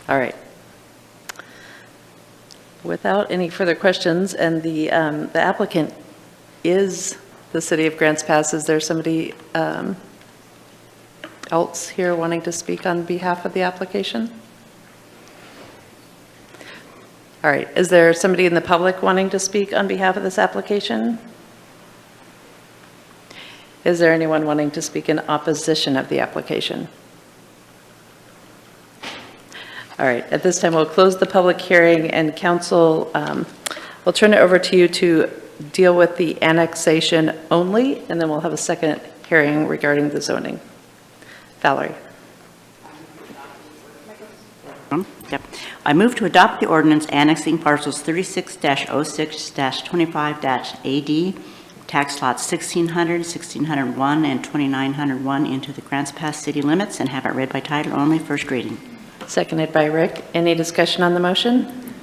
All right. Without any further questions, and the applicant is the City of Grants Pass, is there somebody else here wanting to speak on behalf of the application? All right. Is there somebody in the public wanting to speak on behalf of this application? Is there anyone wanting to speak in opposition of the application? All right, at this time, we'll close the public hearing, and council, we'll turn it over to you to deal with the annexation only, and then we'll have a second hearing regarding the zoning. Valerie. Yep. I move to adopt the ordinance annexing parcels 36-06-25-AD, tax lots 1600, 1601, and 2901 into the Grants Pass city limits, and have it read by title only, first reading. Seconded by Rick. Any discussion on the motion?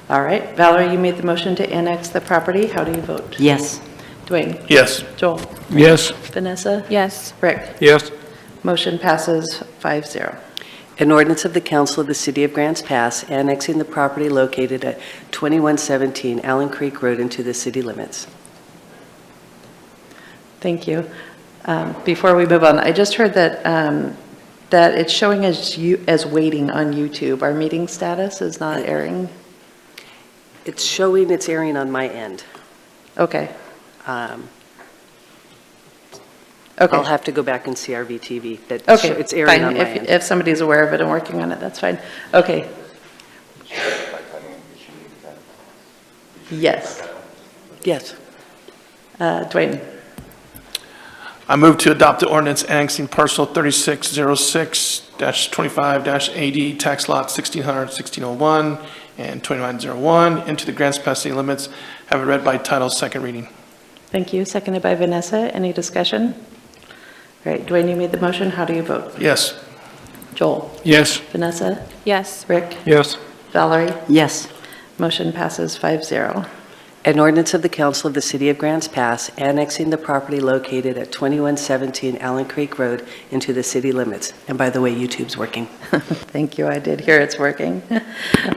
All right, Valerie, you made the motion to annex the property. How do you vote? Yes. Dwayne? Yes. Joel? Yes. Vanessa? Yes. Rick? Yes. Motion passes 5-0. An ordinance of the Council of the City of Grants Pass annexing the property located at 2117 Allen Creek Road into the city limits. Thank you. Before we move on, I just heard that that it's showing as waiting on YouTube. Our meeting status is not airing. It's showing it's airing on my end. Okay. Okay. Okay. I'll have to go back and see our VTV. That Okay. it's airing fine. on my end. If somebody's aware of it and working on it, that's fine. Okay. Yes. Yes. Dwayne. I move to adopt the ordinance annexing parcel 3606-25-AD, tax lot 1600, 1601, and 2901 into the Grants Pass city limits. Have it read by title, second reading. Thank you. Seconded by Vanessa. Any discussion? All right. Dwayne, you made the motion. How do you vote? Yes. Joel? Yes. Vanessa? Yes. Rick? Yes. Valerie? Yes. Motion passes 5-0. An ordinance of the Council of the City of Grants Pass annexing the property located at 2117 Allen Creek Road into the city limits. And by the way, YouTube's working. Thank you. I did hear it's working.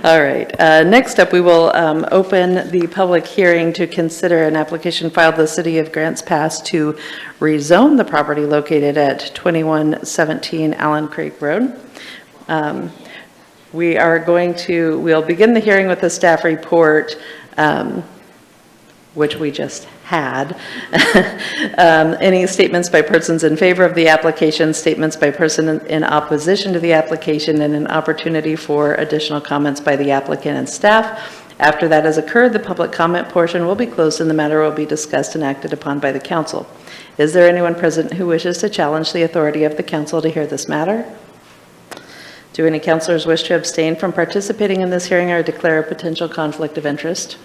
All right. Next up, we will open the public hearing to consider an application filed with the City of Grants Pass to rezone the property located at 2117 Allen Creek Road. We'll begin the hearing with the staff report, which we just had. Any statements by persons in favor of the application, statements by person in opposition to the application, and an opportunity for additional comments by the applicant and staff. After that has occurred, the public comment portion will be closed and the matter will be discussed and acted upon by the council. Is there anyone present who wishes to challenge the authority of the council to hear this matter? Do any councilors wish to abstain from participating in this hearing or declare a potential conflict of interest?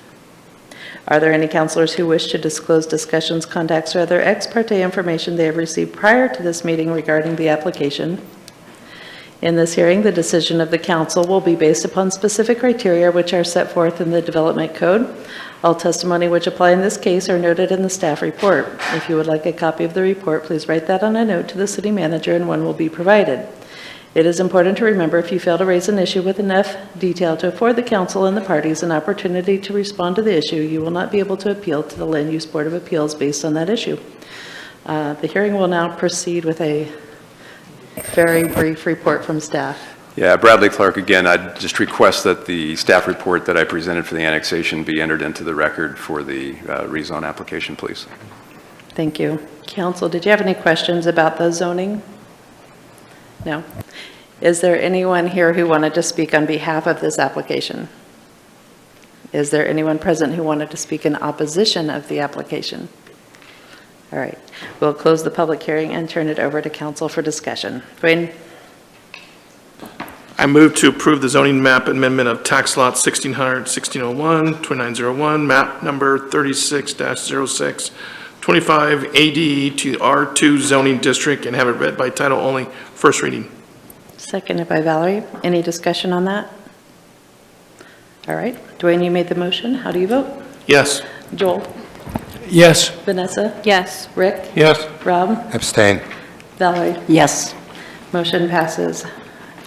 Are there any councilors who wish to disclose discussions, contacts, or other ex parte information they have received prior to this meeting regarding the application? In this hearing, the decision of the council will be based upon specific criteria which are set forth in the Development Code. All testimony which apply in this case are noted in the staff report. If you would like a copy of the report, please write that on a note to the city manager and one will be provided. It is important to remember if you fail to raise an issue with enough detail to afford the council and the parties an opportunity to respond to the issue, you will not be able to appeal to the Land Use Board of Appeals based on that issue. The hearing will now proceed with a very brief report from staff. Yeah, Bradley Clark again. I'd just request that the staff report that I presented for the annexation be entered into the record for the rezone application, please. Thank you. Council, did you have any questions about the zoning? No. Is there anyone here who wanted to speak on behalf of this application? Is there anyone present who wanted to speak in opposition of the application? All right. We'll close the public hearing and turn it over to council for discussion. Dwayne? I move to approve the zoning map amendment of tax lot 1600, 1601, 2901, map number 36-06, 25 AD to R2 zoning district, and have it read by title only, first reading. Seconded by Valerie. Any discussion on that? All right. Dwayne, you made the motion. How do you vote? Yes. Joel? Yes. Vanessa? Yes. Rick? Yes. Rob? Abstain. Valerie? Yes. Motion passes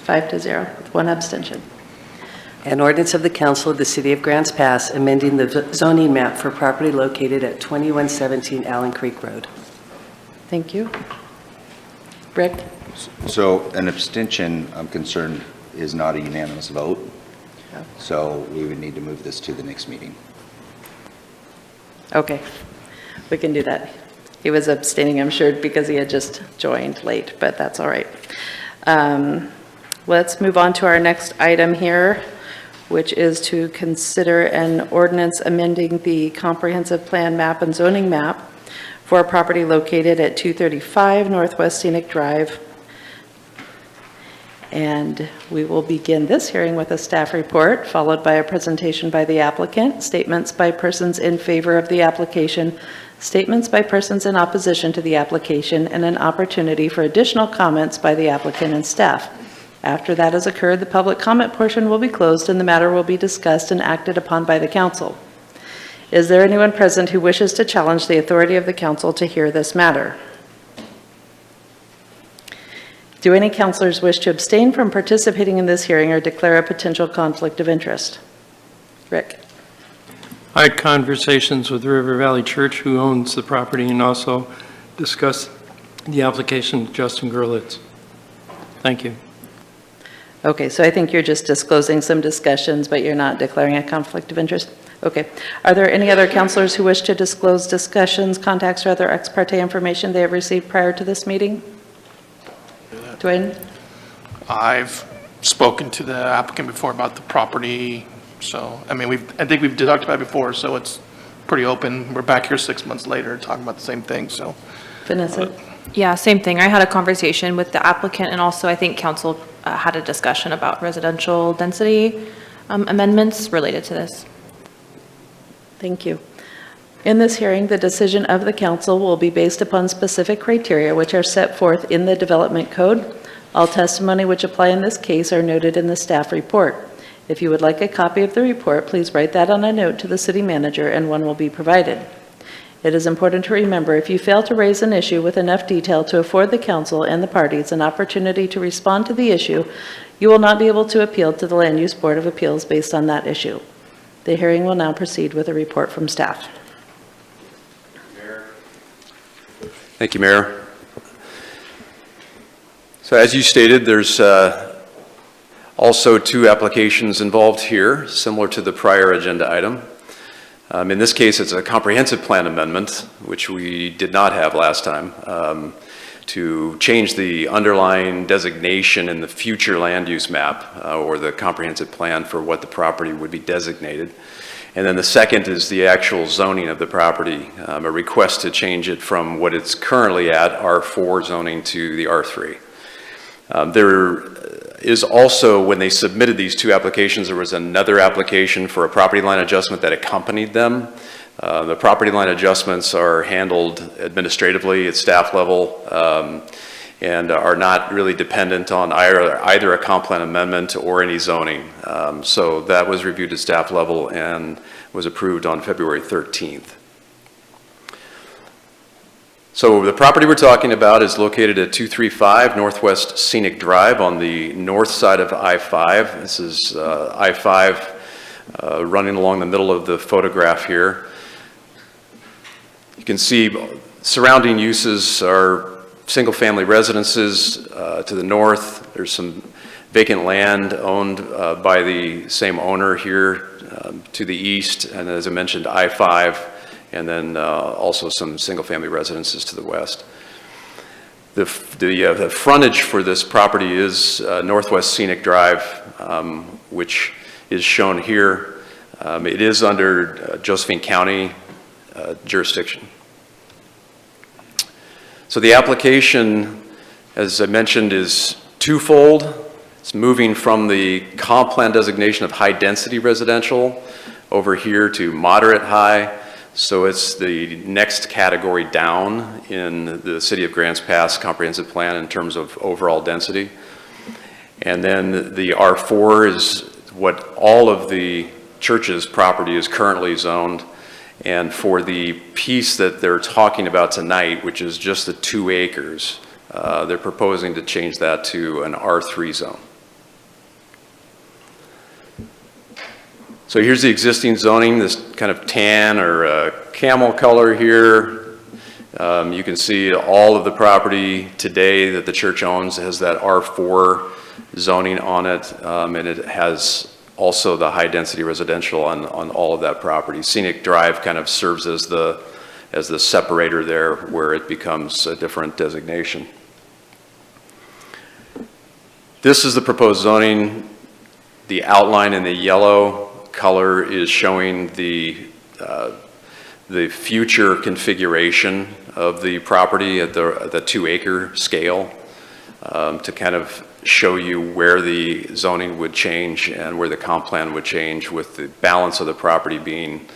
5-0 with one abstention. An ordinance of the Council of the City of Grants Pass amending the zoning map for property located at 2117 Allen Creek Road. Thank you. Rick? So an abstention, I'm concerned, is not a unanimous vote. So we would need to move this to the next meeting. Okay, we can do that. He was abstaining, I'm sure, because he had just joined late, but that's all right. Let's move on to our next item here, which is to consider an ordinance amending the comprehensive plan map and zoning map for a property located at 235 Northwest Scenic Drive. And we will begin this hearing with a staff report, followed by a presentation by the applicant, statements by persons in favor of the application, statements by persons in opposition to the application, and an opportunity for additional comments by the applicant and staff. After that has occurred, the public comment portion will be closed and the matter will be discussed and acted upon by the council. Is there anyone present who wishes to challenge the authority of the council to hear this matter? Do any councilors wish to abstain from participating in this hearing or declare a potential conflict of interest? Rick? I had conversations with River Valley Church, who owns the property, and also discussed the application to Justin Gerlitz. Thank you. Okay, so I think you're just disclosing some discussions, but you're not declaring a conflict of interest? Okay. Are there any other councilors who wish to disclose discussions, contacts, or other ex parte information they have received prior to this meeting? Dwayne? I've spoken to the applicant before about the property, so, I mean, I think we've talked about it before, so it's pretty open. We're back here 6 months later talking about the same thing, so. Vanessa? Yeah, same thing. I had a conversation with the applicant, and also I think council had a discussion about residential density amendments related to this. Thank you. In this hearing, the decision of the council will be based upon specific criteria which are set forth in the development code. All testimony which apply in this case are noted in the staff report. If you would like a copy of the report, please write that on a note to the city manager and one will be provided. It is important to remember, if you fail to raise an issue with enough detail to afford the council and the parties an opportunity to respond to the issue, you will not be able to appeal to the Land Use Board of Appeals based on that issue. The hearing will now proceed with a report from staff. Thank you, Mayor. So as you stated, there's also two applications involved here, similar to the prior agenda item. In this case, it's a comprehensive plan amendment, which we did not have last time, to change the underlying designation in the future land use map or the comprehensive plan for what the property would be designated. And then the second is the actual zoning of the property, a request to change it from what it's currently at, R4 zoning, to the R3. There is also, when they submitted these two applications, there was another application for a property line adjustment that accompanied them. The property line adjustments are handled administratively at staff level and are not really dependent on either a comp plan amendment or any zoning. So that was reviewed at staff level and was approved on February 13th. So the property we're talking about is located at 235 Northwest Scenic Drive on the north side of I-5. This is I-5 running along the middle of the photograph here. You can see surrounding uses are single-family residences to the north. There's some vacant land owned by the same owner here to the east, and as I mentioned, I-5. And then also some single-family residences to the west. The frontage for this property is Northwest Scenic Drive, which is shown here. It is under Josephine County jurisdiction. So the application, as I mentioned, is twofold. It's moving from the comp plan designation of high-density residential over here to moderate-high. So it's the next category down in the City of Grants Pass comprehensive plan in terms of overall density. And then the R4 is what all of the church's property is currently zoned. And for the piece that they're talking about tonight, which is just the 2 acres, They're proposing to change that to an R3 zone. So here's the existing zoning, this kind of tan or camel color here. You can see all of the property today that the church owns has that R4 zoning on it, and it has also the high-density residential on all of that property. Scenic Drive kind of serves as the separator there where it becomes a different designation. This is the proposed zoning. The outline in the yellow color is showing the future configuration of the property at the 2-acre scale, to kind of show you where the zoning would change and where the comp plan would change, with the balance of the property being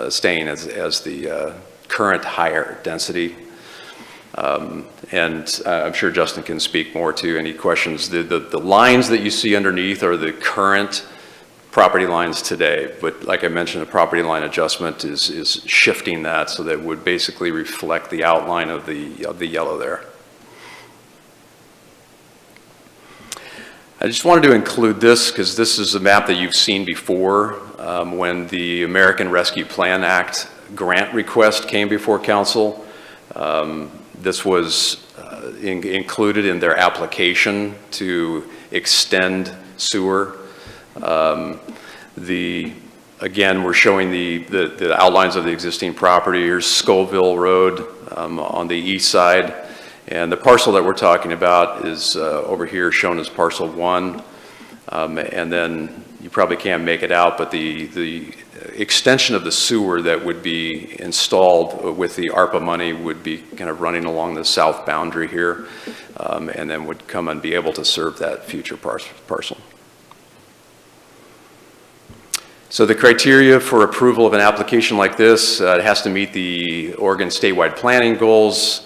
staying as the current higher density. And I'm sure Justin can speak more to any questions. The lines that you see underneath are the current property lines today, but like I mentioned, the property line adjustment is shifting that so that it would basically reflect the outline of the yellow there. I just wanted to include this because this is a map that you've seen before when the American Rescue Plan Act grant request came before council. This was included in their application to extend sewer. Again, we're showing the outlines of the existing property. Here's Scoville Road on the east side. And the parcel that we're talking about is over here shown as parcel 1. And then you probably can't make it out, but the extension of the sewer that would be installed with the ARPA money would be kind of running along the south boundary here, and then would come and be able to serve that future parcel. So the criteria for approval of an application like this, it has to meet the Oregon statewide planning goals.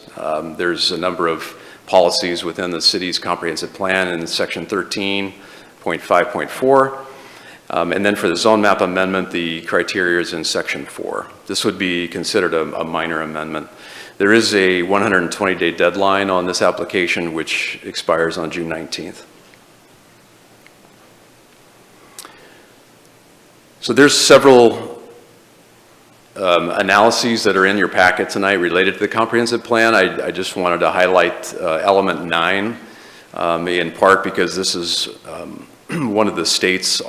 There's a number of policies within the city's comprehensive plan in section 13.5.4. And then for the zone map amendment, the criteria is in section 4. This would be considered a minor amendment. There is a 120-day deadline on this application, which expires on June 19th. So there's several analyses that are in your packet tonight related to the comprehensive plan. I just wanted to highlight element 9 in part because this is one of the states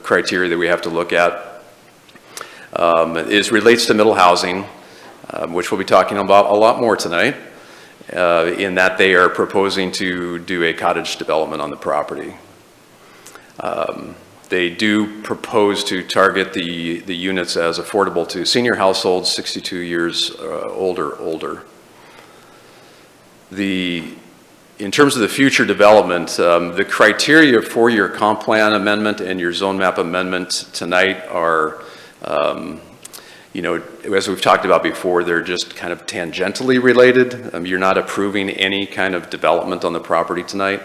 criteria that we have to look at. Relates to middle housing, which we'll be talking about a lot more tonight, in that they are proposing to do a cottage development on the property. They do propose to target the units as affordable to senior households 62 years older. In terms of the future development, the criteria for your comp plan amendment and your zone map amendment tonight are, as we've talked about before, they're just kind of tangentially related. You're not approving any kind of development on the property tonight.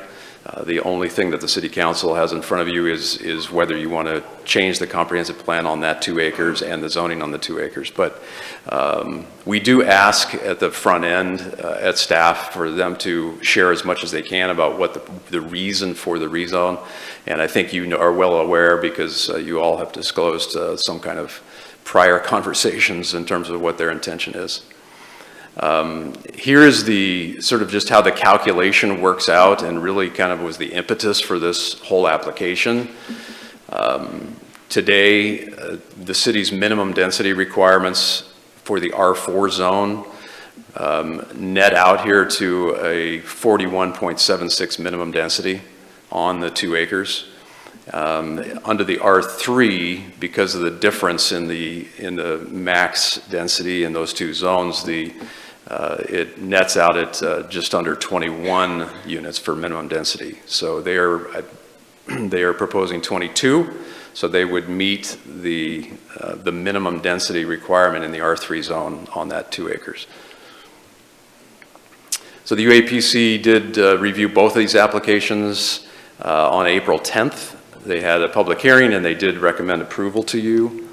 The only thing that the City Council has in front of you is whether you want to change the comprehensive plan on that 2 acres and the zoning on the 2 acres. But we do ask at the front end at staff for them to share as much as they can about what the reason for the rezone. And I think you are well aware because you all have disclosed some kind of prior conversations in terms of what their intention is. Here is the sort of just how the calculation works out and really kind of was the impetus for this whole application. Today, the city's minimum density requirements for the R4 zone net out here to a 41.76 minimum density on the 2 acres. Under the R3, because of the difference in the max density in those 2 zones, it nets out at just under 21 units for minimum density. So they are proposing 22, so they would meet the minimum density requirement in the R3 zone on that 2 acres. So the UAPC did review both of these applications on April 10th. They had a public hearing and they did recommend approval to you.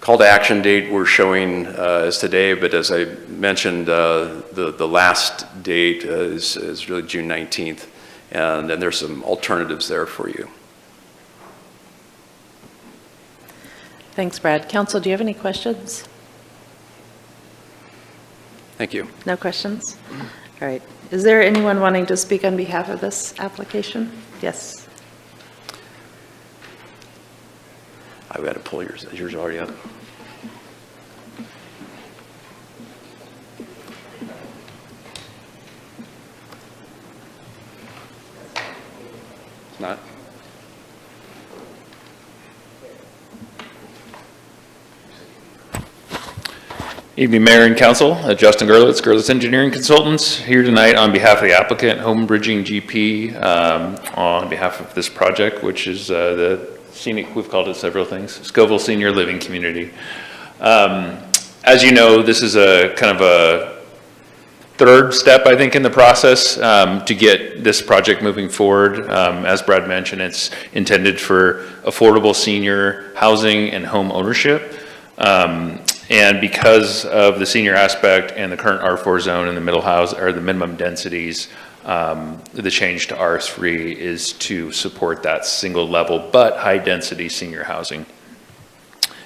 A Call to action date we're showing as today, but as I mentioned, the last date is really June 19th, and then there's some alternatives there for you. Thanks, Brad. Council, do you have any questions? Thank you. No questions? All right. Is there anyone wanting to speak on behalf of this application? Yes. I've got to pull yours. Is yours already up? It's not? Evening, Mayor and Council. Justin Gerlitz, Gerlitz Engineering Consultants, here tonight on behalf of the applicant, Home Bridging GP, on behalf of this project, which is the scenic, we've called it several things, Scoville Senior Living Community. As you know, this is a kind of a third step, I think, in the process to get this project moving forward. As Brad mentioned, it's intended for affordable senior housing and home ownership. And because of the senior aspect and the current R4 zone and the middle house or the minimum densities, the change to R3 is to support that single level but high density senior housing.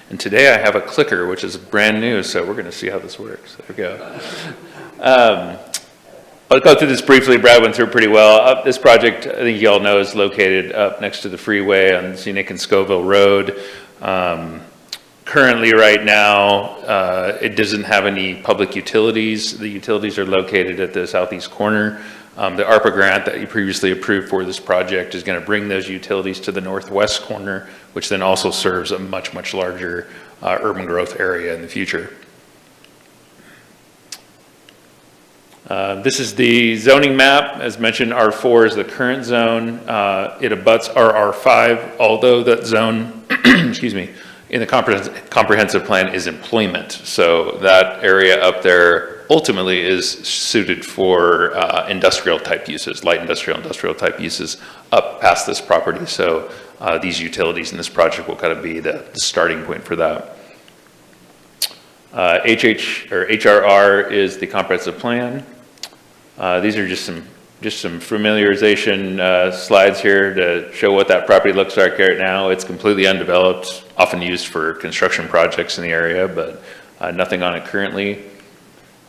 And today I have a clicker, which is brand new, so we're going to see how this works. There we go. I'll go through this briefly. Brad went through it pretty well. This project, I think you all know, is located up next to the freeway on Scenic and Scoville Road. Currently, right now, it doesn't have any public utilities. The utilities are located at the southeast corner. The ARPA grant that you previously approved for this project is going to bring those utilities to the northwest corner, which then also serves a much, much larger urban growth area in the future. This is the zoning map. As mentioned, R4 is the current zone. It abuts RR5, although that zone, excuse me, in the comprehensive plan is employment. So that area up there ultimately is suited for industrial type uses, light industrial type uses up past this property. So these utilities in this project will kind of be the starting point for that. HRR is the comprehensive plan. These are just some familiarization slides here to show what that property looks like right now. It's completely undeveloped, often used for construction projects in the area, but nothing on it currently.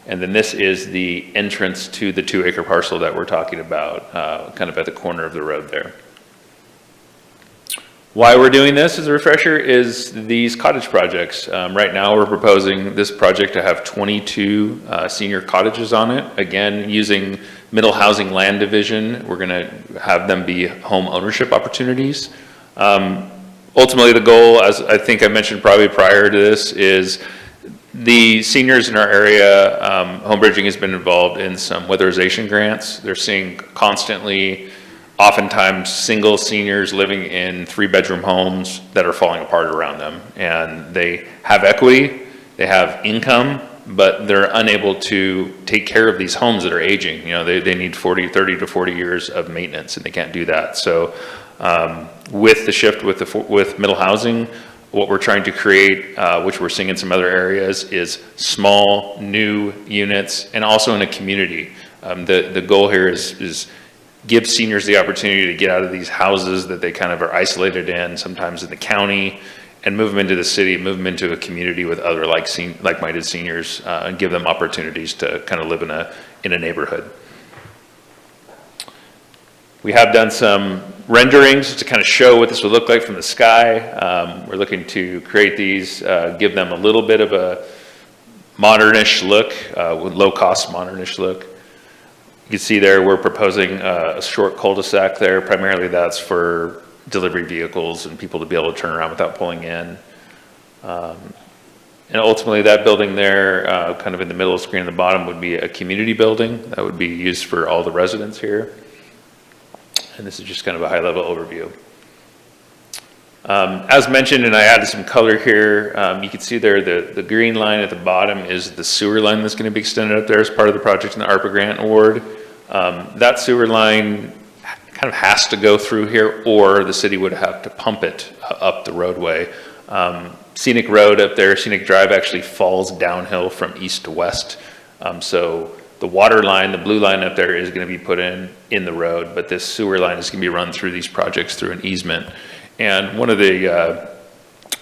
And then this is the entrance to the 2-acre parcel that we're talking about, kind of at the corner of the road there. Why we're doing this, as a refresher, is these cottage projects. Right now we're proposing this project to have 22 senior cottages on it. Again, using middle housing land division, we're gonna have them be home ownership opportunities. Ultimately, the goal, as I think I mentioned probably prior to this, is the seniors in our area, Home Bridging has been involved in some weatherization grants. They're seeing constantly, oftentimes, single seniors living in 3-bedroom homes that are falling apart around them. And they have equity, they have income, but they're unable to take care of these homes that are aging. You know, they need 30 to 40 years of maintenance, and they can't do that. So with the shift with middle housing, what we're trying to create, which we're seeing in some other areas, is small, new units, and also in a community. The goal here is give seniors the opportunity to get out of these houses that they kind of are isolated in, sometimes in the county, and move them into the city, move them into a community with other like-minded seniors, and give them opportunities to kind of live in a neighborhood. We have done some renderings to kind of show what this would look like from the sky. We're looking to create these, give them a little bit of a modernish look, with low-cost modernish look. You can see there we're proposing a short cul-de-sac there. Primarily that's for delivery vehicles and people to be able to turn around without pulling in. And ultimately that building there, kind of in the middle of the screen at the bottom, would be a community building that would be used for all the residents here. And this is just kind of a high-level overview. As mentioned, and I added some color here, you can see there the green line at the bottom is the sewer line that's going to be extended up there as part of the project in the ARPA grant award. That sewer line kind of has to go through here, or the city would have to pump it up the roadway. Scenic Road up there, Scenic Drive actually falls downhill from east to west. So the water line, the blue line up there is going to be put in the road, but this sewer line is going to be run through these projects through an easement. And one of the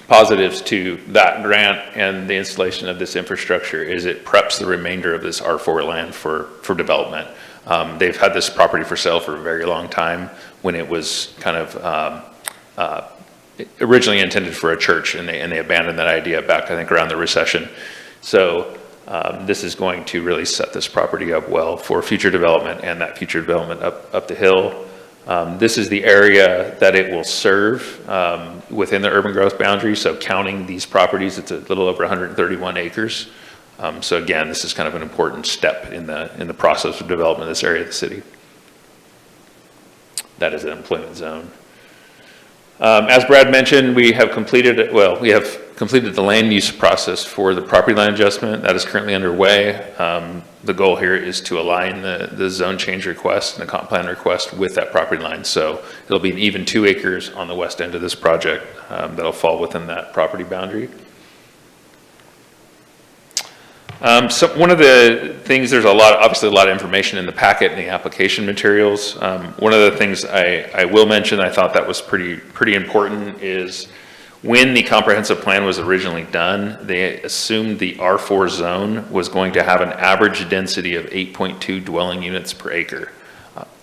positives to that grant and the installation of this infrastructure is it preps the remainder of this R4 land for development. They've had this property for sale for a very long time when it was kind of originally intended for a church, and they abandoned that idea back, I think, around the recession. So this is going to really set this property up well for future development, and that future development up the hill. This is the area that it will serve within the urban growth boundary. So counting these properties, it's a little over 131 acres. So again, this is kind of an important step in the process of development of this area of the city. That is an employment zone. As Brad mentioned, we have completed the land use process for the property line adjustment. That is currently underway. The goal here is to align the zone change request and the comp plan request with that property line. So it'll be an even 2 acres on the west end of this project that'll fall within that property boundary. So one of the things, there's obviously a lot of information in the packet and the application materials. One of the things I will mention, I thought that was pretty important, is when the comprehensive plan was originally done, they assumed the R4 zone was going to have an average density of 8.2 dwelling units per acre.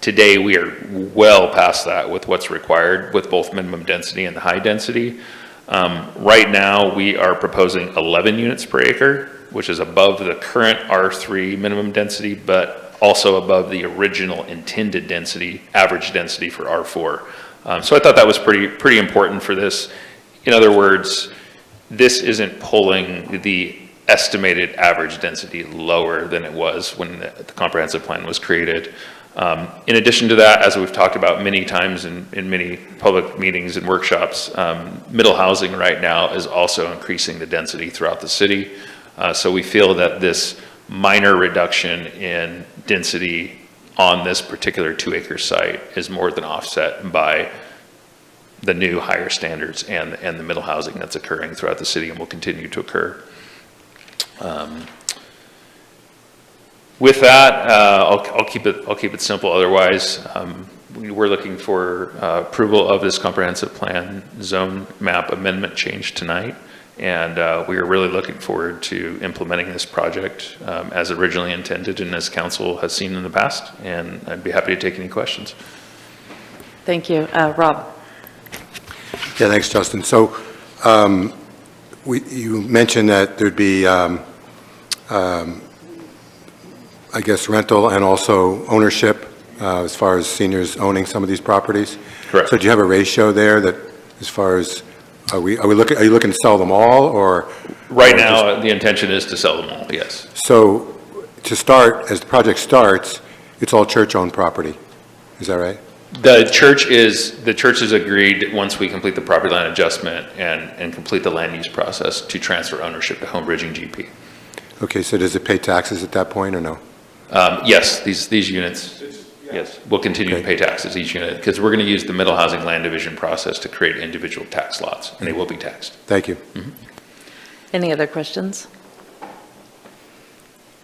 Today, we are well past that with what's required with both minimum density and the high density. Right now, we are proposing 11 units per acre, which is above the current R3 minimum density, but also above the original intended density, average density for R4. So I thought that was pretty important for this. In other words, this isn't pulling the estimated average density lower than it was when the comprehensive plan was created. In addition to that, as we've talked about many times in many public meetings and workshops, middle housing right now is also increasing the density throughout the city. So we feel that this minor reduction in density on this particular 2-acre site is more than offset by the new higher standards and the middle housing that's occurring throughout the city and will continue to occur. With that, I'll keep it simple. Otherwise, we're looking for approval of this comprehensive plan zone map amendment change tonight. And we are really looking forward to implementing this project as originally intended and as council has seen in the past. And I'd be happy to take any questions. Thank you. Rob? Yeah, thanks, Justin. So you mentioned that there'd be, I guess, rental and also ownership as far as seniors owning some of these properties? Correct. So do you have a ratio there that as far as are you looking to sell them all, or? Right now, the intention is to sell them all, yes. So to start, as the project starts, it's all church-owned property. Is that right? The church is agreed, once we complete the property line adjustment and complete the land use process, to transfer ownership to Home Bridging GP. Okay, so does it pay taxes at that point or no? Yes, these units, yes, will continue to pay taxes, each unit, because we're going to use the middle housing land division process to create individual tax lots, and they will be taxed. Thank you. Mm-hmm. Any other questions?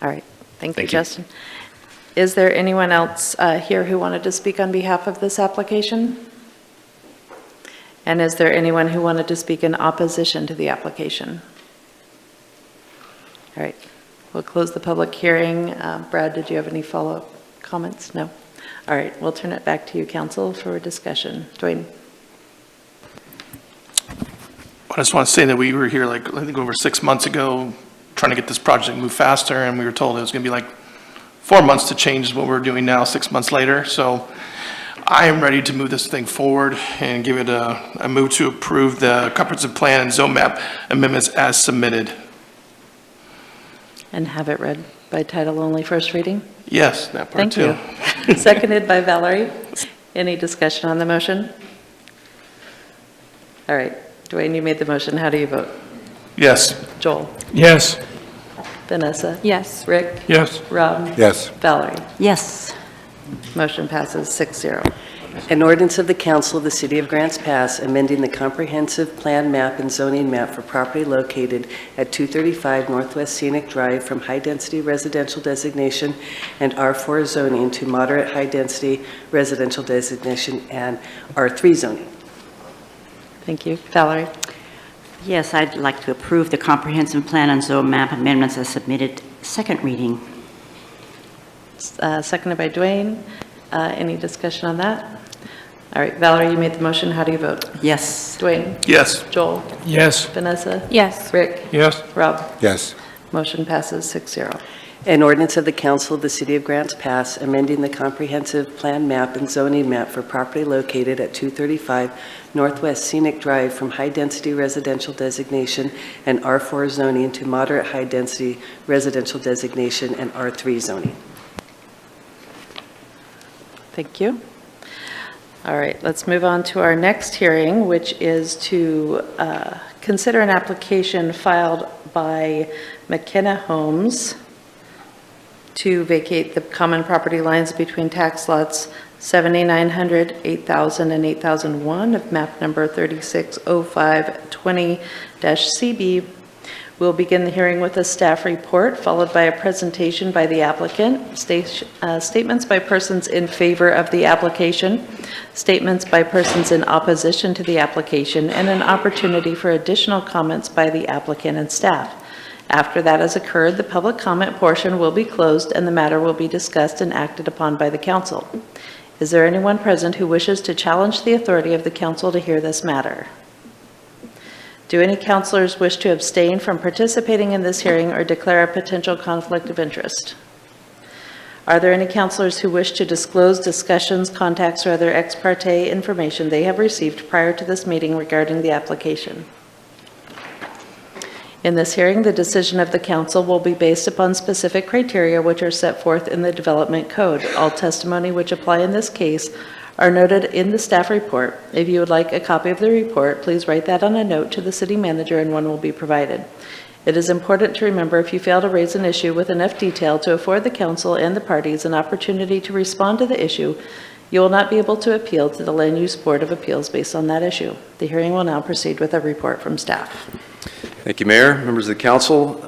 All right. Thank you, Justin. Is there anyone else here who wanted to speak on behalf of this application? And is there anyone who wanted to speak in opposition to the application? All right. We'll close the public hearing. Brad, did you have any follow-up comments? No? All right. We'll turn it back to you, council, for discussion. Dwayne? I just want to say that we were here I think over 6 months ago trying to get this project moved faster, and we were told it was going to be 4 months to change what we're doing now 6 months later. So I am ready to move this thing forward and give it a move to approve the comprehensive plan and zone map amendments as submitted. And have it read by title only, first reading? Yes, that part too. Thank you. Seconded by Valerie. Any discussion on the motion? All right. Dwayne, you made the motion. How do you vote? Yes. Joel? Yes. Vanessa? Yes. Rick? Yes. Rob? Yes. Valerie? Yes. Motion passes 6-0. An ordinance of the Council of the City of Grants Pass amending the comprehensive plan map and zoning map for property located at 235 Northwest Scenic Drive from high-density residential designation and R4 zoning to moderate high-density residential designation and R3 zoning. Thank you. Valerie? Yes, I'd like to approve the comprehensive plan and zone map amendments as submitted, second reading. Seconded by Dwayne. Any discussion on that? All right, Valerie, you made the motion. How do you vote? Yes. Dwayne? Yes. Joel? Yes. Vanessa? Yes. Rick? Yes. Rob? Yes. Motion passes 6-0. An ordinance of the Council of the City of Grants Pass amending the comprehensive plan map and zoning map for property located at 235 Northwest Scenic Drive from high-density residential designation and R4 zoning to moderate high-density residential designation and R3 zoning. Thank you. All right, let's move on to our next hearing, which is to consider an application filed by McKenna Homes to vacate the common property lines between tax lots 7,900, 8,000, and 8,001 of map number 360520-CB. We'll begin the hearing with a staff report, followed by a presentation by the applicant, statements by persons in favor of the application, statements by persons in opposition to the application, and an opportunity for additional comments by the applicant and staff. After that has occurred, the public comment portion will be closed and the matter will be discussed and acted upon by the council. Is there anyone present who wishes to challenge the authority of the council to hear this matter? Do any councilors wish to abstain from participating in this hearing or declare a potential conflict of interest? Are there any councilors who wish to disclose discussions, contacts, or other ex parte information they have received prior to this meeting regarding the application? In this hearing, the decision of the council will be based upon specific criteria which are set forth in the Development Code. All testimony which apply in this case are noted in the staff report. If you would like a copy of the report, please write that on a note to the city manager and one will be provided. It is important to remember if you fail to raise an issue with enough detail to afford the council and the parties an opportunity to respond to the issue, you will not be able to appeal to the Land Use Board of Appeals based on that issue. The hearing will now proceed with a report from staff. Thank you, Mayor, members of the council.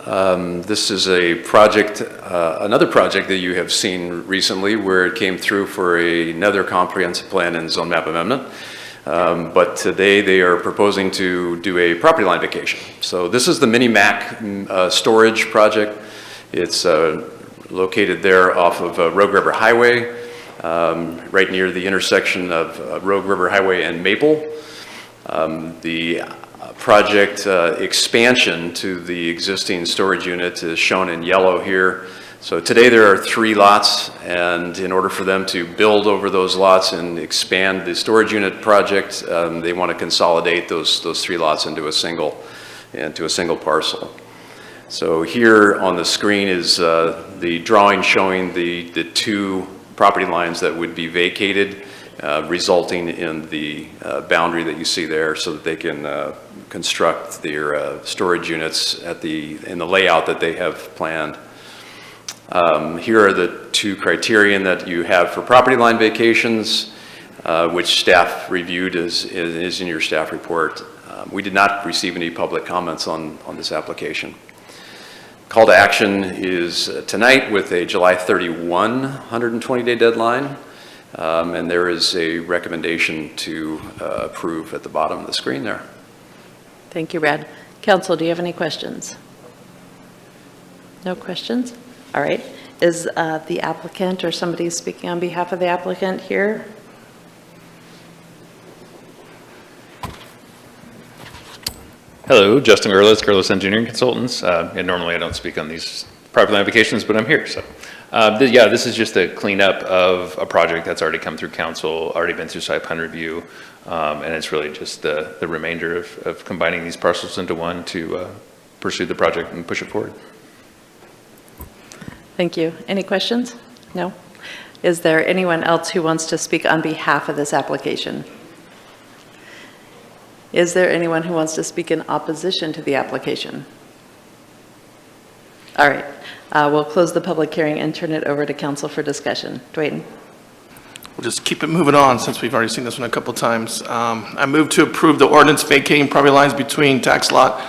This is a project, another project that you have seen recently where it came through for another comprehensive plan and zone map amendment. But today they are proposing to do a property line vacation. So this is the Mini Mac storage project. It's located there off of Rogue River Highway, right near the intersection of Rogue River Highway and Maple. The project expansion to the existing storage unit is shown in yellow here. So today there are 3 lots, and in order for them to build over those lots and expand the storage unit project, they want to consolidate those 3 lots into a single parcel. So here on the screen is the drawing showing the 2 property lines that would be vacated, resulting in the boundary that you see there, so that they can construct their storage units in the layout that they have planned. Here are the 2 criterion that you have for property line vacations, which staff reviewed is in your staff report. We did not receive any public comments on this application. Call to action is tonight with a July 31 120-day deadline, and there is a recommendation to approve at the bottom of the screen there. Thank you, Brad. Council, do you have any questions? No questions? All right. Is the applicant or somebody speaking on behalf of the applicant here? Hello, Justin Gerlis, Gerlis Engineering Consultants. And normally I don't speak on these property line applications, but I'm here. So, yeah, this is just a cleanup of a project that's already come through council, already been through site plan review, and it's really just the remainder of combining these parcels into one to pursue the project and push it forward. Thank you. Any questions? No? Is there anyone else who wants to speak on behalf of this application? Is there anyone who wants to speak in opposition to the application? All right. We'll close the public hearing and turn it over to council for discussion. Dwayne. We'll just keep it moving on since we've already seen this one a couple times. I move to approve the ordinance vacating property lines between tax lot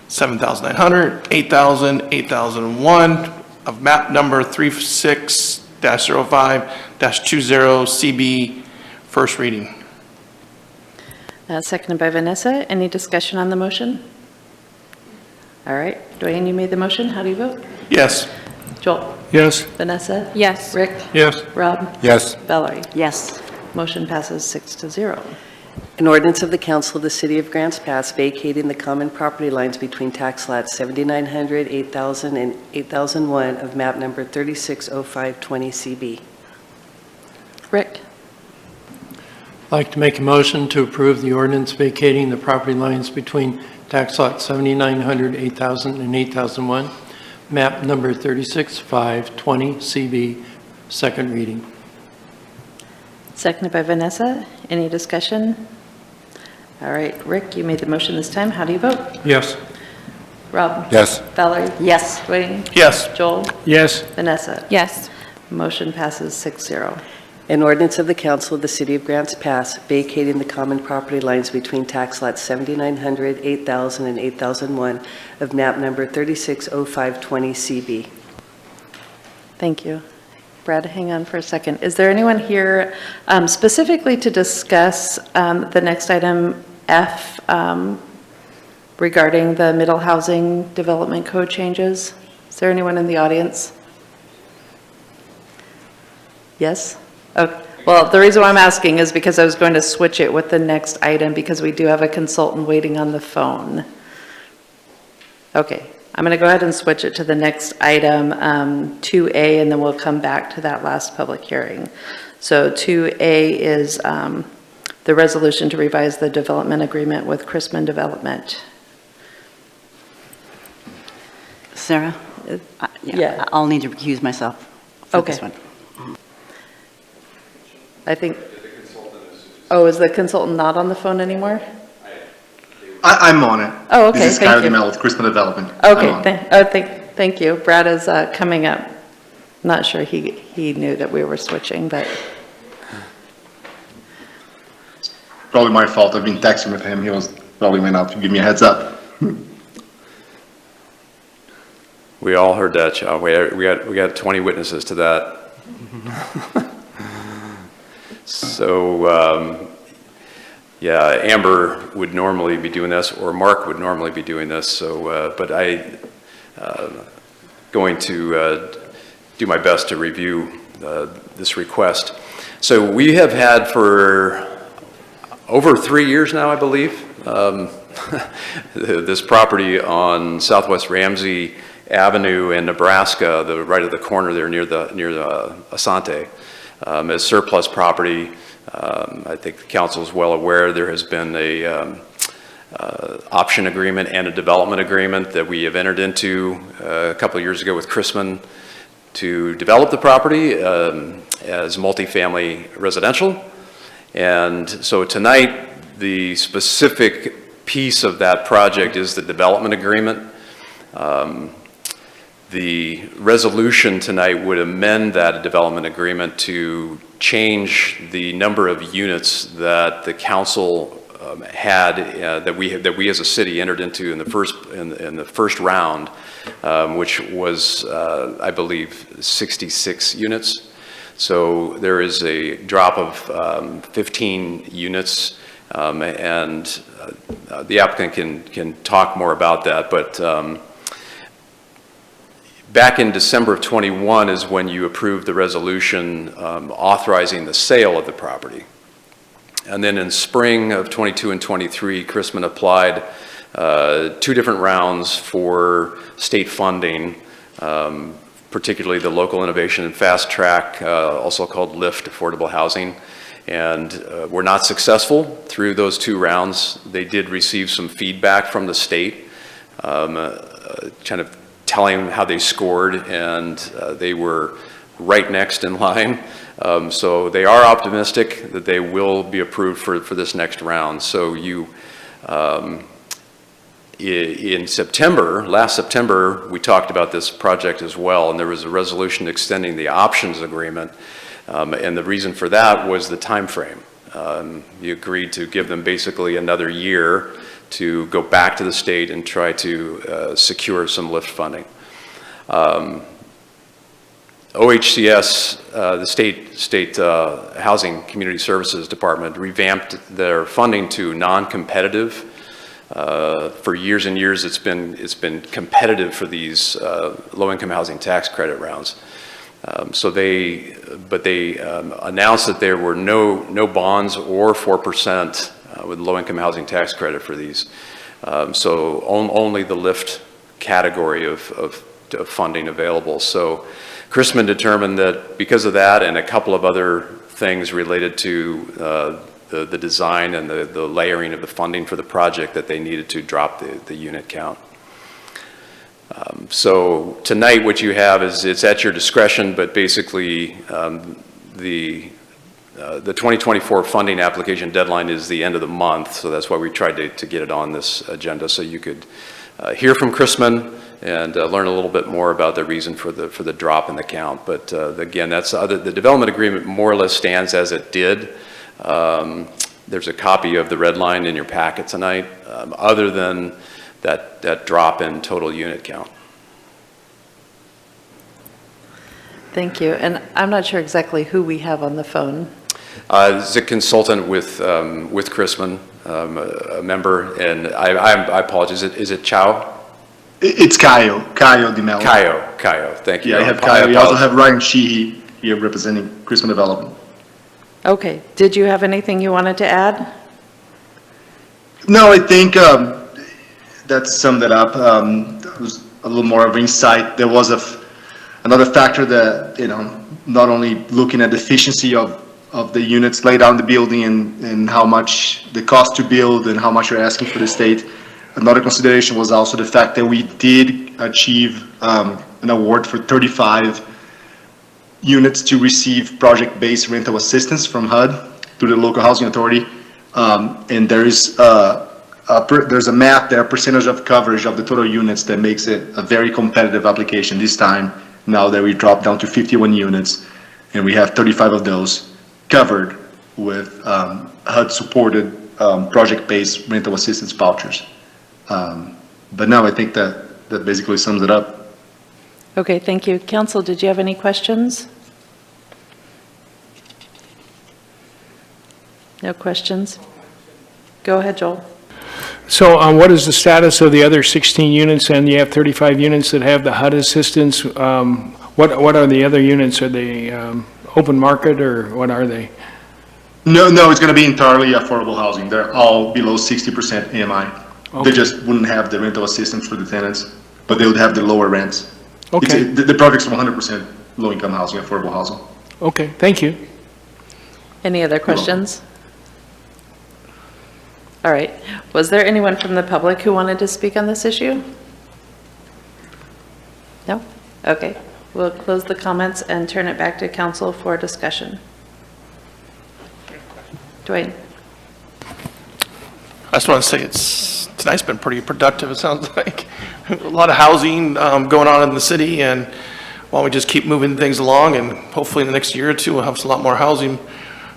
7,900, 8,000, 8,001 of map number 36-05-20 CB, first reading. Seconded by Vanessa. Any discussion on the motion? All right. Dwayne, you made the motion. How do you vote? Yes. Joel? Yes. Vanessa? Yes. Rick? Yes. Rob? Yes. Valerie? Yes. Motion passes 6-0. An ordinance of the Council of the City of Grants Pass vacating the common property lines between tax lots 7,900, 8,000, and 8,001 of map number 360520 CB. Rick? I'd like to make a motion to approve the ordinance vacating the property lines between tax lot 7,900, 8,000, and 8,001, map number 360520 CB, second reading. Seconded by Vanessa. Any discussion? All right. Rick, you made the motion this time. How do you vote? Yes. Rob? Yes. Valerie? Yes. Dwayne? Yes. Joel? Yes. Vanessa? Yes. Motion passes 6-0. An ordinance of the Council of the City of Grants Pass vacating the common property lines between tax lots 7,900, 8,000, and 8,001 of map number 360520 CB. Thank you. Brad, hang on for a second. Is there anyone here specifically to discuss the next item, F, regarding the middle housing development code changes? Is there anyone in the audience? Yes? Okay. Well, the reason why I'm asking is because I was going to switch it with the next item because we do have a consultant waiting on the phone. Okay. I'm going to go ahead and switch it to the next item, 2A, and then we'll come back to that last public hearing. So 2A is the resolution to revise the development agreement with Chrisman Development. Sarah? Yeah. I'll need to recuse myself for this Okay. one. I think, oh, is the consultant not on the phone anymore? I'm on it. Oh, okay, This is thank Skylar you. DeMel with Chrisman Development. I'm on. Okay, thank you. Brad is coming up. Not sure he knew that we were switching, but, Probably my fault. I've been texting with him. He was probably went out to give me a heads up. We all heard that, Chow. We got 20 witnesses to that. So, yeah, Amber would normally be doing this, or Mark would normally be doing this, so, but going to do my best to review this request. So we have had for over 3 years now, I believe, this property on Southwest Ramsey Avenue in Nebraska, the right of the corner there near the Asante, as surplus property. I think the council is well aware there has been a option agreement and a development agreement that we have entered into a couple of years ago with Chrisman to develop the property as multifamily residential. And so tonight, the specific piece of that project is the development agreement. The resolution tonight would amend that development agreement to change the number of units that the council had that we as a city entered into in the first round, which was I believe 66 units. So there is a drop of 15 units, and the applicant can talk more about that, but. Back in December of 21 is when you approved the resolution authorizing the sale of the property. And then in spring of 22 and 23, Chrisman applied 2 different rounds for state funding, particularly the Local Innovation and Fast Track, also called LIFT Affordable Housing. And were not successful through those 2 rounds. They did receive some feedback from the state, kind of telling how they scored, and they were right next in line. So they are optimistic that they will be approved for this next round. So you, in September, last September, we talked about this project as well, and there was a resolution extending the options agreement And the reason for that was the time frame. You agreed to give them basically another year to go back to the state and try to secure some lift funding. OHCS, the state Housing Community Services Department, revamped their funding to non-competitive. For years and years, it's been competitive for these low-income housing tax credit rounds. But they announced that there were no bonds or 4% with low-income housing tax credit for these. So only the lift category of funding available. So Chrisman determined that because of that and a couple of other things related to the design and the layering of the funding for the project, that they needed to drop the unit count. So tonight what you have is, it's at your discretion, but basically the 2024 funding application deadline is the end of the month, so that's why we tried to get it on this agenda, so you could hear from Chrisman and learn a little bit more about the reason for the drop in the count. But again, the development agreement more or less stands as it did. There's a copy of the red line in your packet tonight, other than that drop in total unit count. Thank you. And I'm not sure exactly who we have on the phone. It's a consultant with Chrisman, a member, and I apologize. Is it Chow? It's Caio Di Mello. Caio. Thank you. Yeah, I have Caio. We also have Ryan Sheehy here representing Chrisman Development. Okay. Did you have anything you wanted to add? No, I think that summed it up. There was a little more of insight. There was another factor that, not only looking at the efficiency of the units laid out in the building and how much the cost to build and how much you're asking for the state. Another consideration was also the fact that we did achieve an award for 35 units to receive project-based rental assistance from HUD through the local housing authority. And there's a map there, percentage of coverage of the total units, that makes it a very competitive application this time, now that we dropped down to 51 units, and we have 35 of those covered with HUD-supported project-based rental assistance vouchers. But no, I think that basically sums it up. Okay, thank you. Council, did you have any questions? No questions? Go ahead, Joel. So what is the status of the other 16 units, and you have 35 units that have the HUD assistance? What are the other units? Are they open market, or what are they? No, it's going to be entirely affordable housing. They're all below 60% AMI. Okay. They just wouldn't have the rental assistance for the tenants, but they would have the lower rents. Okay. The project's 100% low-income housing, affordable housing. Okay, thank you. Any other questions? All right. Was there anyone from the public who wanted to speak on this issue? No? Okay. We'll close the comments and turn it back to council for discussion. Dwayne. I just want to say tonight's been pretty productive, it sounds like. A lot of housing going on in the city, and while we just keep moving things along, and hopefully in the next year or two we'll have a lot more housing,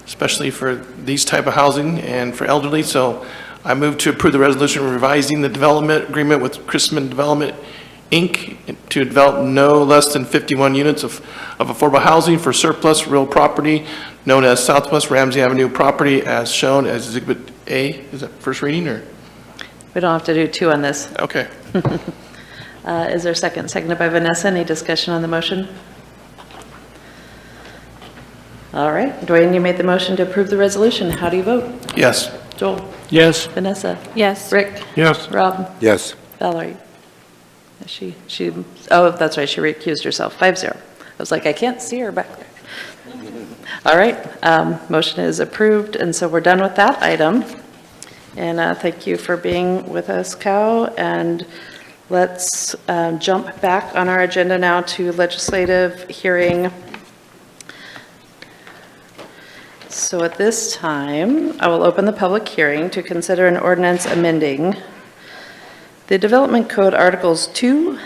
especially for these type of housing and for elderly. So I move to approve the resolution revising the development agreement with Chrisman Development, Inc. to develop no less than 51 units of affordable housing for surplus real property known as Southwest Ramsey Avenue property, as shown as Exhibit A. Is that first reading, or? We don't have to do two on this. Okay. Is there a second? Seconded by Vanessa. Any discussion on the motion? All right. Dwayne, you made the motion to approve the resolution. How do you vote? Yes. Joel? Yes. Vanessa? Yes. Rick? Yes. Rob? Yes. Valerie? Oh, that's right. She recused herself. 5-0. I was like, I can't see her back there. All right. Motion is approved, and so we're done with that item. And thank you for being with us, Cal. And let's jump back on our agenda now to legislative hearing. So at this time, I will open the public hearing to consider an ordinance amending the Development Code Articles 2,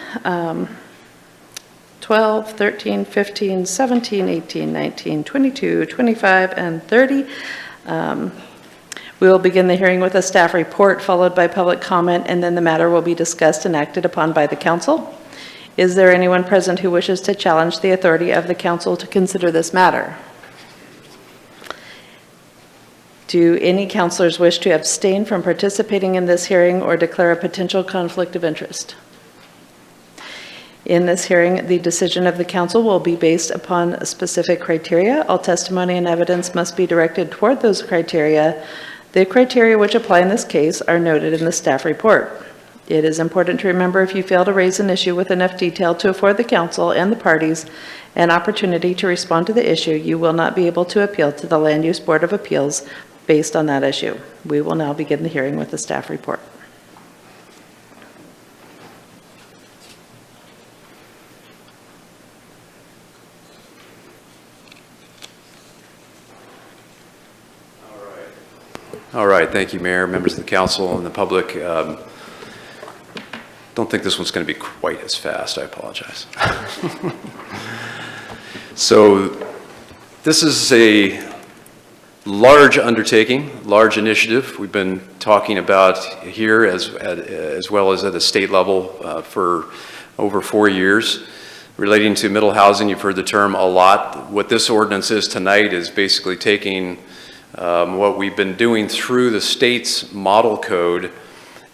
12, 13, 15, 17, 18, 19, 22, 25, and 30. We will begin the hearing with a staff report, followed by public comment, and then the matter will be discussed and acted upon by the council. Is there anyone present who wishes to challenge the authority of the council to consider this matter? Do any councilors wish to abstain from participating in this hearing or declare a potential conflict of interest? In this hearing, the decision of the council will be based upon specific criteria. All testimony and evidence must be directed toward those criteria. The criteria which apply in this case are noted in the staff report. It is important to remember if you fail to raise an issue with enough detail to afford the council and the parties an opportunity to respond to the issue, you will not be able to appeal to the Land Use Board of Appeals based on that issue. We will now begin the hearing with the staff report. All right, thank you, Mayor, members of the council, and the public. Don't think this one's going to be quite as fast. I apologize. So this is a large undertaking, large initiative we've been talking about here as well as at a state level for over 4 years. Relating to middle housing, you've heard the term a lot. What this ordinance is tonight is basically taking what we've been doing through the state's model code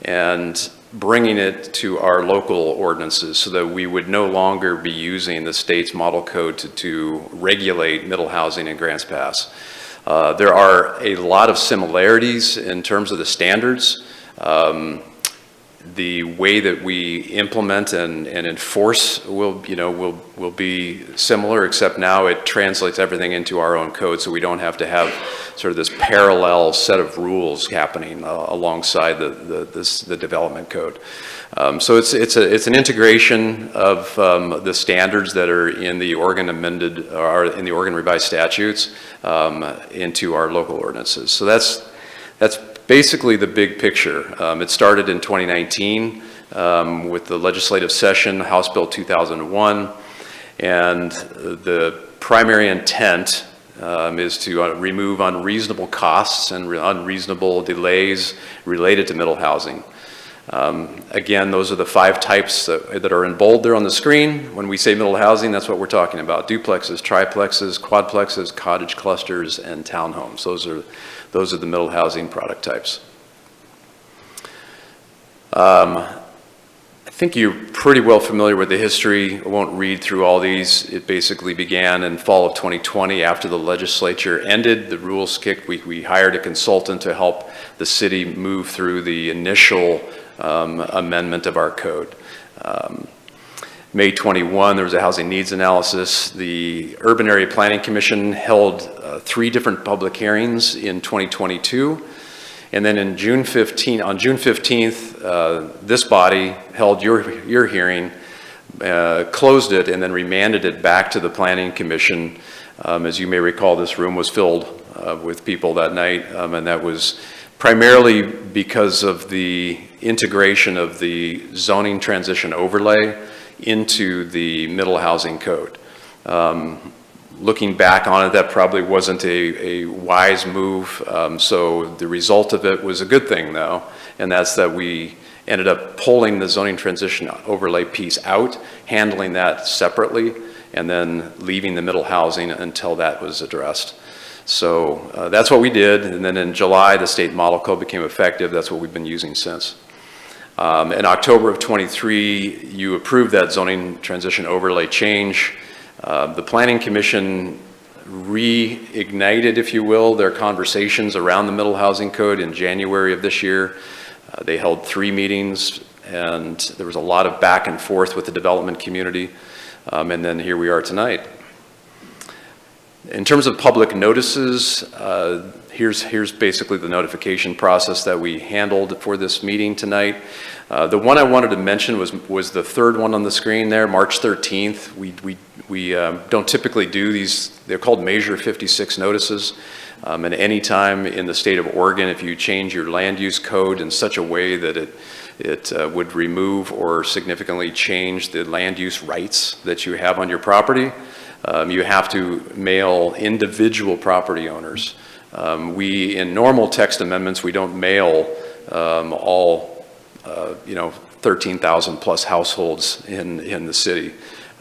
and bringing it to our local ordinances so that we would no longer be using the state's model code to regulate middle housing in Grants Pass. There are a lot of similarities in terms of the standards. The way that we implement and enforce will be similar, except now it translates everything into our own code, so we don't have to have sort of this parallel set of rules happening alongside the development code. So it's an integration of the standards that are in the Oregon amended or in the Oregon revised statutes into our local ordinances. So that's basically the big picture. It started in 2019 with the legislative session, House Bill 2001, and the primary intent is to remove unreasonable costs and unreasonable delays related to middle housing. Again, those are the 5 types that are in bold there on the screen. When we say middle housing, that's what we're talking about. Duplexes, triplexes, quadplexes, cottage clusters, and townhomes. Those are the middle housing product types. I think you're pretty well familiar with the history. I won't read through all these. It basically began in fall of 2020 after the legislature ended. The rules kicked. We hired a consultant to help the city move through the initial amendment of our code. May 21, there was a housing needs analysis. The Urban Area Planning Commission held 3 different public hearings in 2022. And then on June 15th, this body held your hearing, closed it, and then remanded it back to the Planning Commission. As you may recall, this room was filled with people that night, and that was primarily because of the integration of the zoning transition overlay into the middle housing code. Looking back on it, that probably wasn't a wise move, so the result of it was a good thing though, and that's that we ended up pulling the zoning transition overlay piece out, handling that separately, and then leaving the middle housing until that was addressed. So that's what we did, and then in July, the state model code became effective. That's what we've been using since. In October of 23, you approved that zoning transition overlay change. The Planning Commission reignited, if you will, their conversations around the middle housing code in January of this year. They held 3 meetings, and there was a lot of back and forth with the development community, and then here we are tonight. In terms of public notices, here's basically the notification process that we handled for this meeting tonight. The one I wanted to mention was the third one on the screen there, March 13th. We don't typically do these, they're called Measure 56 notices. And any time in the state of Oregon, if you change your land use code in such a way that it would remove or significantly change the land use rights that you have on your property, you have to mail individual property owners. In normal text amendments, we don't mail all 13,000 plus households in the city.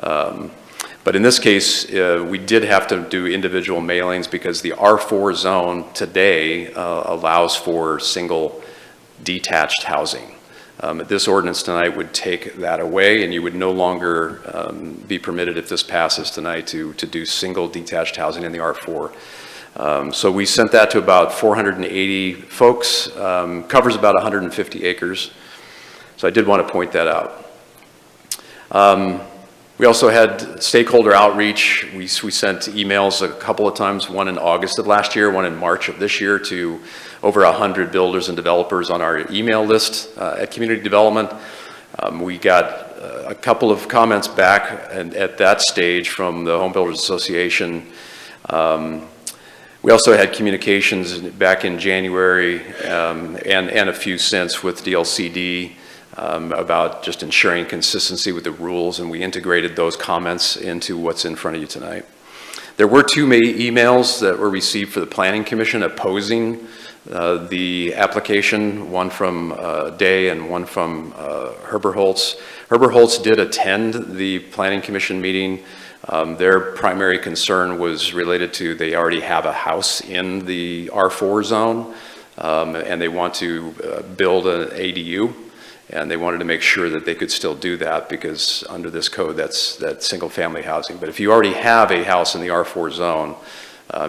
But in this case, we did have to do individual mailings because the R4 zone today allows for single detached housing. This ordinance tonight would take that away, and you would no longer be permitted, if this passes tonight, to do single detached housing in the R4. So we sent that to about 480 folks, covers about 150 acres. So I did want to point that out. We also had stakeholder outreach. We sent emails a couple of times, one in August of last year, one in March of this year, to over 100 builders and developers on our email list at Community Development. We got a couple of comments back at that stage from the Home Builders Association. We also had communications back in January and a few since with DLCD. About just ensuring consistency with the rules, and we integrated those comments into what's in front of you tonight. There were two emails that were received for the Planning Commission opposing the application, one from Day and one from Herbert Holtz. Herbert Holtz did attend the Planning Commission meeting. Their primary concern was related to they already have a house in the R4 zone, and they want to build an ADU. And they wanted to make sure that they could still do that because under this code, that's single family housing. But if you already have a house in the R4 zone,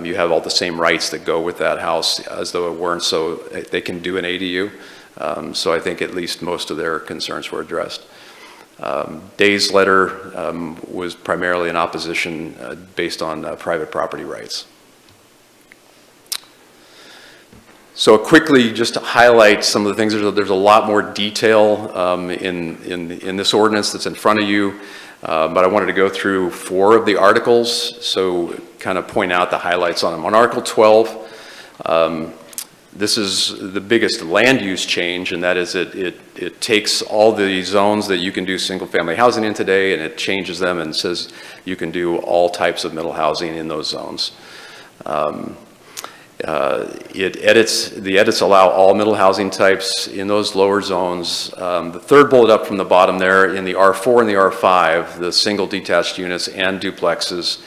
you have all the same rights that go with that house as though it weren't, so they can do an ADU. So I think at least most of their concerns were addressed. Day's letter was primarily in opposition based on private property rights. So quickly, just to highlight some of the things, there's a lot more detail in this ordinance that's in front of you, but I wanted to go through 4 of the articles, so kind of point out the highlights on them. On Article 12, this is the biggest land use change, and that is it takes all the zones that you can do single-family housing in today, and it changes them and says you can do all types of middle housing in those zones. The edits allow all middle housing types in those lower zones. The third bullet up from the bottom there, in the R4 and the R5, the single detached units and duplexes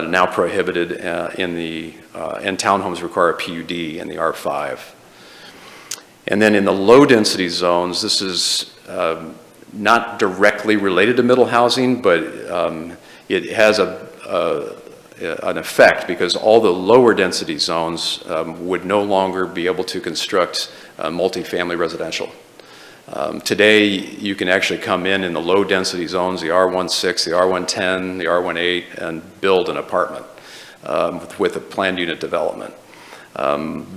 now prohibited and townhomes require a PUD in the R5. And then in the low density zones, this is not directly related to middle housing, but it has an effect because all the lower density zones would no longer be able to construct multifamily residential. Today, you can actually come in the low density zones, the R16, the R110, the R18, and build an apartment with a planned unit development.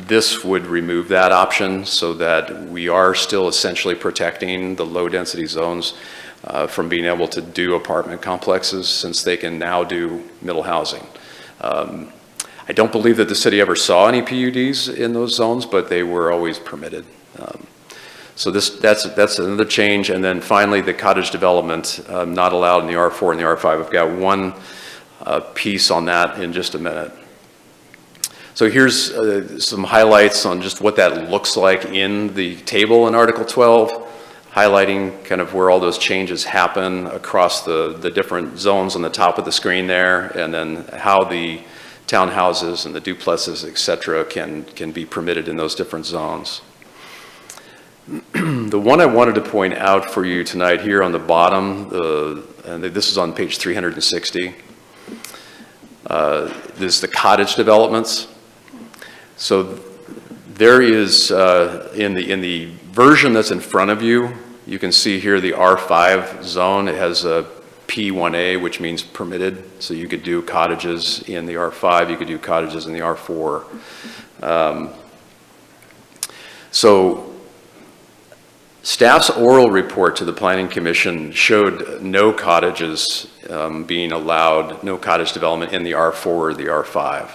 This would remove that option so that we are still essentially protecting the low density zones from being able to do apartment complexes since they can now do middle housing. I don't believe that the city ever saw any PUDs in those zones, but they were always permitted. So that's another change. And then finally, the cottage development not allowed in the R4 and the R5. I've got one piece on that in just a minute. So here's some highlights on just what that looks like in the table in Article 12. Highlighting kind of where all those changes happen across the different zones on the top of the screen there, and then how the townhouses and the duplexes, et cetera, can be permitted in those different zones. The one I wanted to point out for you tonight here on the bottom, and this is on page 360, is the cottage developments. So there is, in the version that's in front of you, you can see here the R5 zone. It has a P1A, which means permitted. So you could do cottages in the R5, you could do cottages in the R4. So staff's oral report to the Planning Commission showed no cottages being allowed, no cottage development in the R4 or the R5.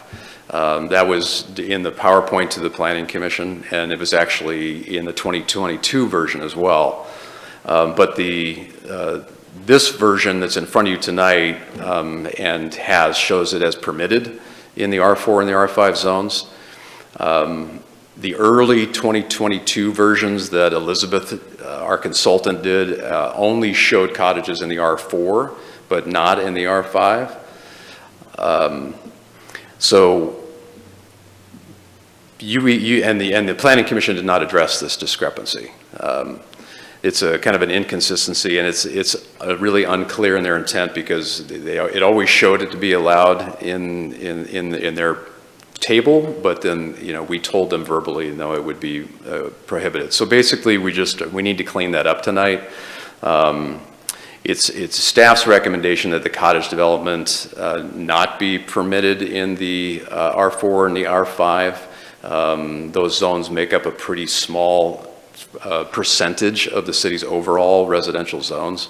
That was in the PowerPoint to the Planning Commission, and it was actually in the 2022 version as well. But this version that's in front of you tonight and shows it as permitted in the R4 and the R5 zones. The early 2022 versions that Elizabeth, our consultant, did only showed cottages in the R4, but not in the R5. So the Planning Commission did not address this discrepancy. It's a kind of an inconsistency, and it's really unclear in their intent because it always showed it to be allowed in their table, but then we told them verbally no, it would be prohibited. So basically, we need to clean that up tonight. It's staff's recommendation that the cottage development not be permitted in the R4 and the R5. Those zones make up a pretty small percentage of the city's overall residential zones,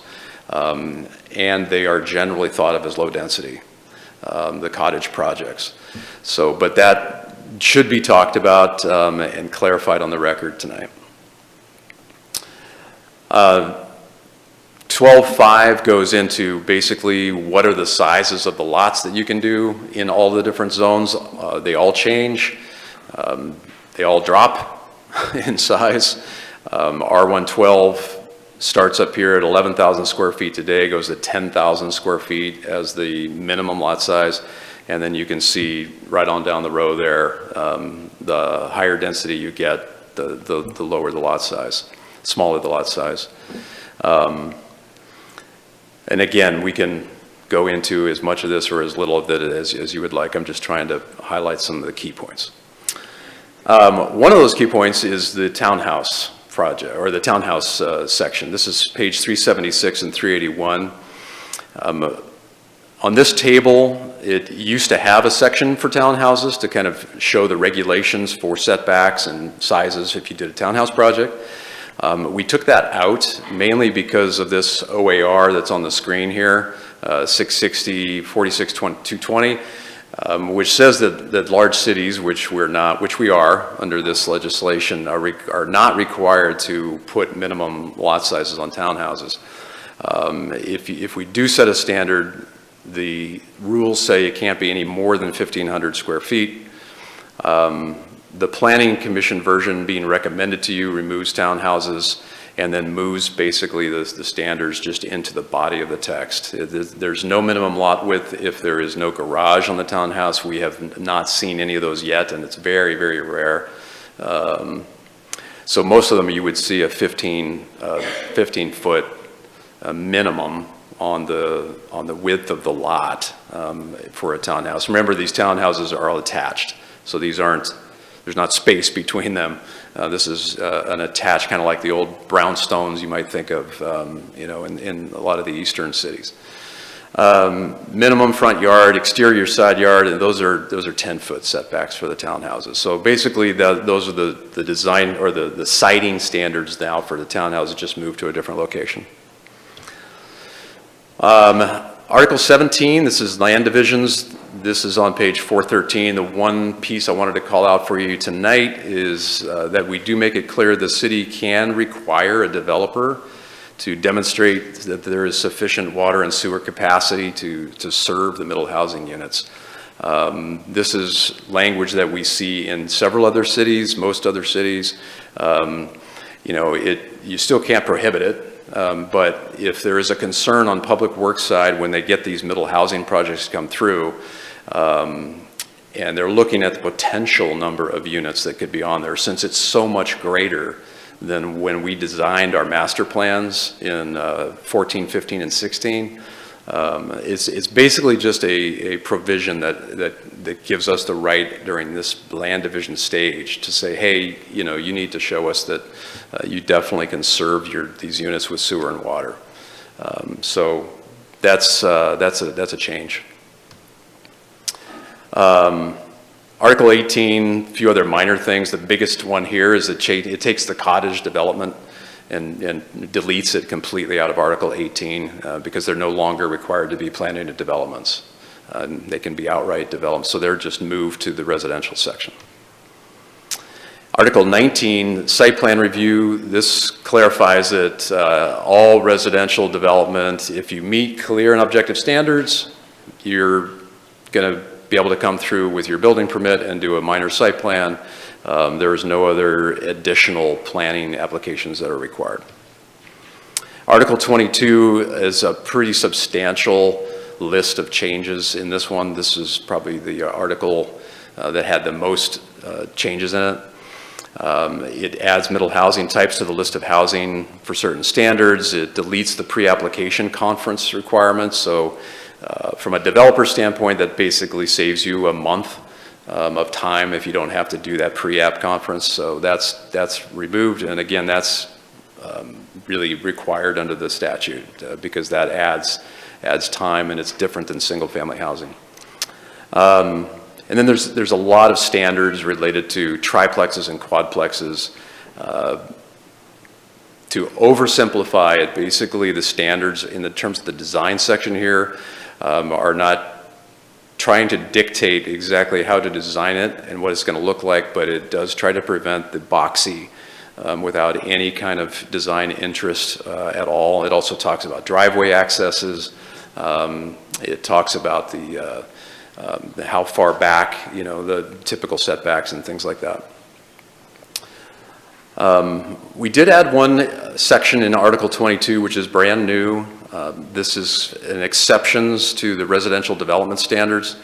and they are generally thought of as low density, the cottage projects. So, but that should be talked about and clarified on the record tonight. 12.5 goes into basically what are the sizes of the lots that you can do in all the different zones. They all change. They all drop in size. R112 starts up here at 11,000 square feet today, goes to 10,000 square feet as the minimum lot size. And then you can see right on down the row there, the higher density you get, the lower the lot size, smaller the lot size. And again, we can go into as much of this or as little of it as you would like. I'm just trying to highlight some of the key points. One of those key points is the townhouse project, or the townhouse section. This is page 376 and 381. On this table, it used to have a section for townhouses to kind of show the regulations for setbacks and sizes if you did a townhouse project. We took that out mainly because of this OAR that's on the screen here, 660, 46, 220, which says that large cities, which we are under this legislation, are not required to put minimum lot sizes on townhouses. If we do set a standard, the rules say it can't be any more than 1,500 square feet. The Planning Commission version being recommended to you removes townhouses and then moves basically the standards just into the body of the text. There's no minimum lot width if there is no garage on the townhouse. We have not seen any of those yet, and it's very, very rare. So most of them you would see a 15-foot minimum on the width of the lot for a townhouse. Remember, these townhouses are all attached, so there's not space between them. This is an attached, kind of like the old brownstones you might think of, in a lot of the eastern cities. Minimum front yard, exterior side yard, and those are 10-foot setbacks for the townhouses. So basically, those are the design or the siting standards now for the townhouses. Just moved to a different location. Article 17, this is land divisions. This is on page 413. The one piece I wanted to call out for you tonight is that we do make it clear the city can require a developer to demonstrate that there is sufficient water and sewer capacity to serve the middle housing units. This is language that we see in several other cities, most other cities. You still can't prohibit it. But if there is a concern on public works side when they get these middle housing projects come through, and they're looking at the potential number of units that could be on there, since it's so much greater than when we designed our master plans in 14, 15, and 16. It's basically just a provision that gives us the right during this land division stage to say, hey, you need to show us that you definitely can serve these units with sewer and water. So that's a change. Article 18, a few other minor things. The biggest one here is it takes the cottage development and deletes it completely out of Article 18 because they're no longer required to be planned unit developments. They can be outright developed, so they're just moved to the residential section. Article 19, site plan review. This clarifies that all residential development, if you meet clear and objective standards, you're going to be able to come through with your building permit and do a minor site plan. There is no other additional planning applications that are required. Article 22 is a pretty substantial list of changes in this one. This is probably the article that had the most changes in it. It adds middle housing types to the list of housing for certain standards. It deletes the pre-application conference requirements. So from a developer standpoint, that basically saves you a month of time if you don't have to do that pre-app conference. So that's removed. And again, that's really required under the statute because that adds time, and it's different than single-family housing. And then there's a lot of standards related to triplexes and quadplexes. To oversimplify it, basically the standards in the terms of the design section here are not trying to dictate exactly how to design it and what it's going to look like, but it does try to prevent the boxy without any kind of design interest at all. It also talks about driveway accesses. It talks about the how far back, the typical setbacks and things like that. We did add one section in Article 22, which is brand new. This is an exceptions to the residential development standards.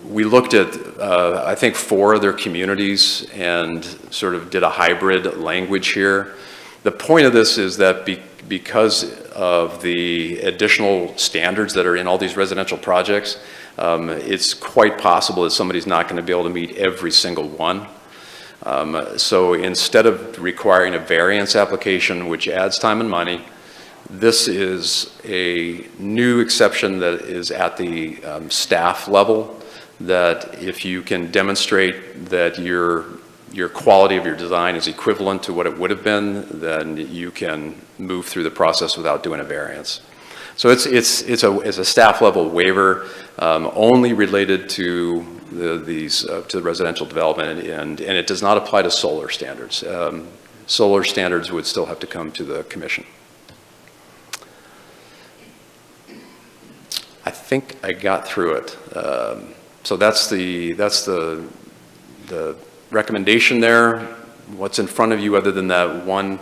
We looked at, I think, 4 other communities and sort of did a hybrid language here. The point of this is that because of the additional standards that are in all these residential projects, it's quite possible that somebody's not going to be able to meet every single one. So instead of requiring a variance application, which adds time and money, this is a new exception that is at the staff level, that if you can demonstrate that your quality of your design is equivalent to what it would have been, then you can move through the process without doing a variance. So it's a staff level waiver, only related to the residential development, and it does not apply to solar standards. Solar standards would still have to come to the commission. I think I got through it. So that's the recommendation there. What's in front of you other than that one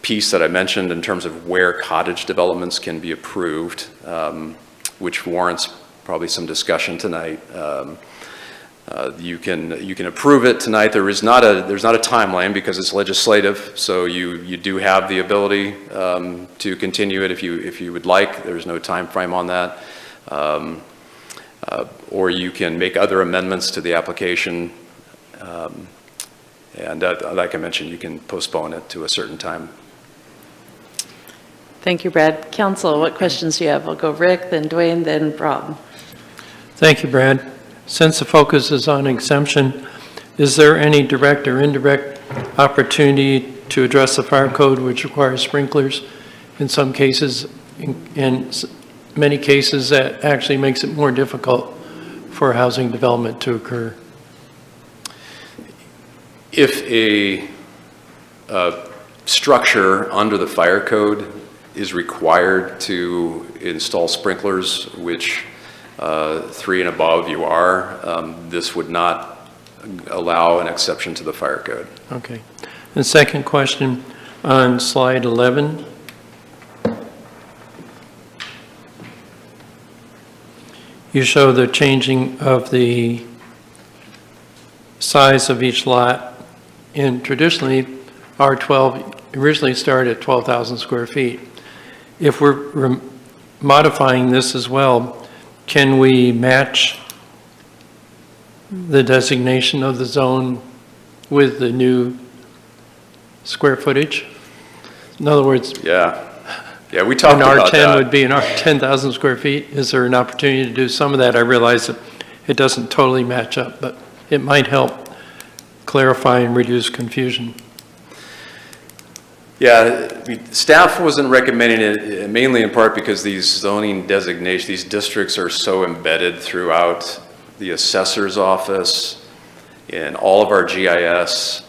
piece that I mentioned in terms of where cottage developments can be approved, which warrants probably some discussion tonight. You can approve it tonight. There's not a timeline because it's legislative, so you do have the ability to continue it if you would like. There's no time frame on that. Or you can make other amendments to the application. And like I mentioned, you can postpone it to a certain time. Thank you, Brad. Council, what questions do you have? I'll go Rick, then Dwayne, then Rob. Thank you, Brad. Since the focus is on exemption, is there any direct or indirect opportunity to address the fire code which requires sprinklers? In some cases, in many cases, that actually makes it more difficult for housing development to occur. If a structure under the fire code is required to install sprinklers, which 3 and above you are, this would not allow an exception to the fire code. Okay. And second question on slide 11. You show the changing of the size of each lot, and traditionally R12 originally started at 12,000 square feet. If we're modifying this as well, can we match the designation of the zone with the new square footage? In other words, Yeah. Yeah, we talked An about R10 that. would be an R 10,000 square feet. Is there an opportunity to do some of that? I realize that it doesn't totally match up, but it might help clarify and reduce confusion. Yeah, staff wasn't recommending it mainly in part because these zoning designations, these districts are so embedded throughout the assessor's office, in all of our GIS,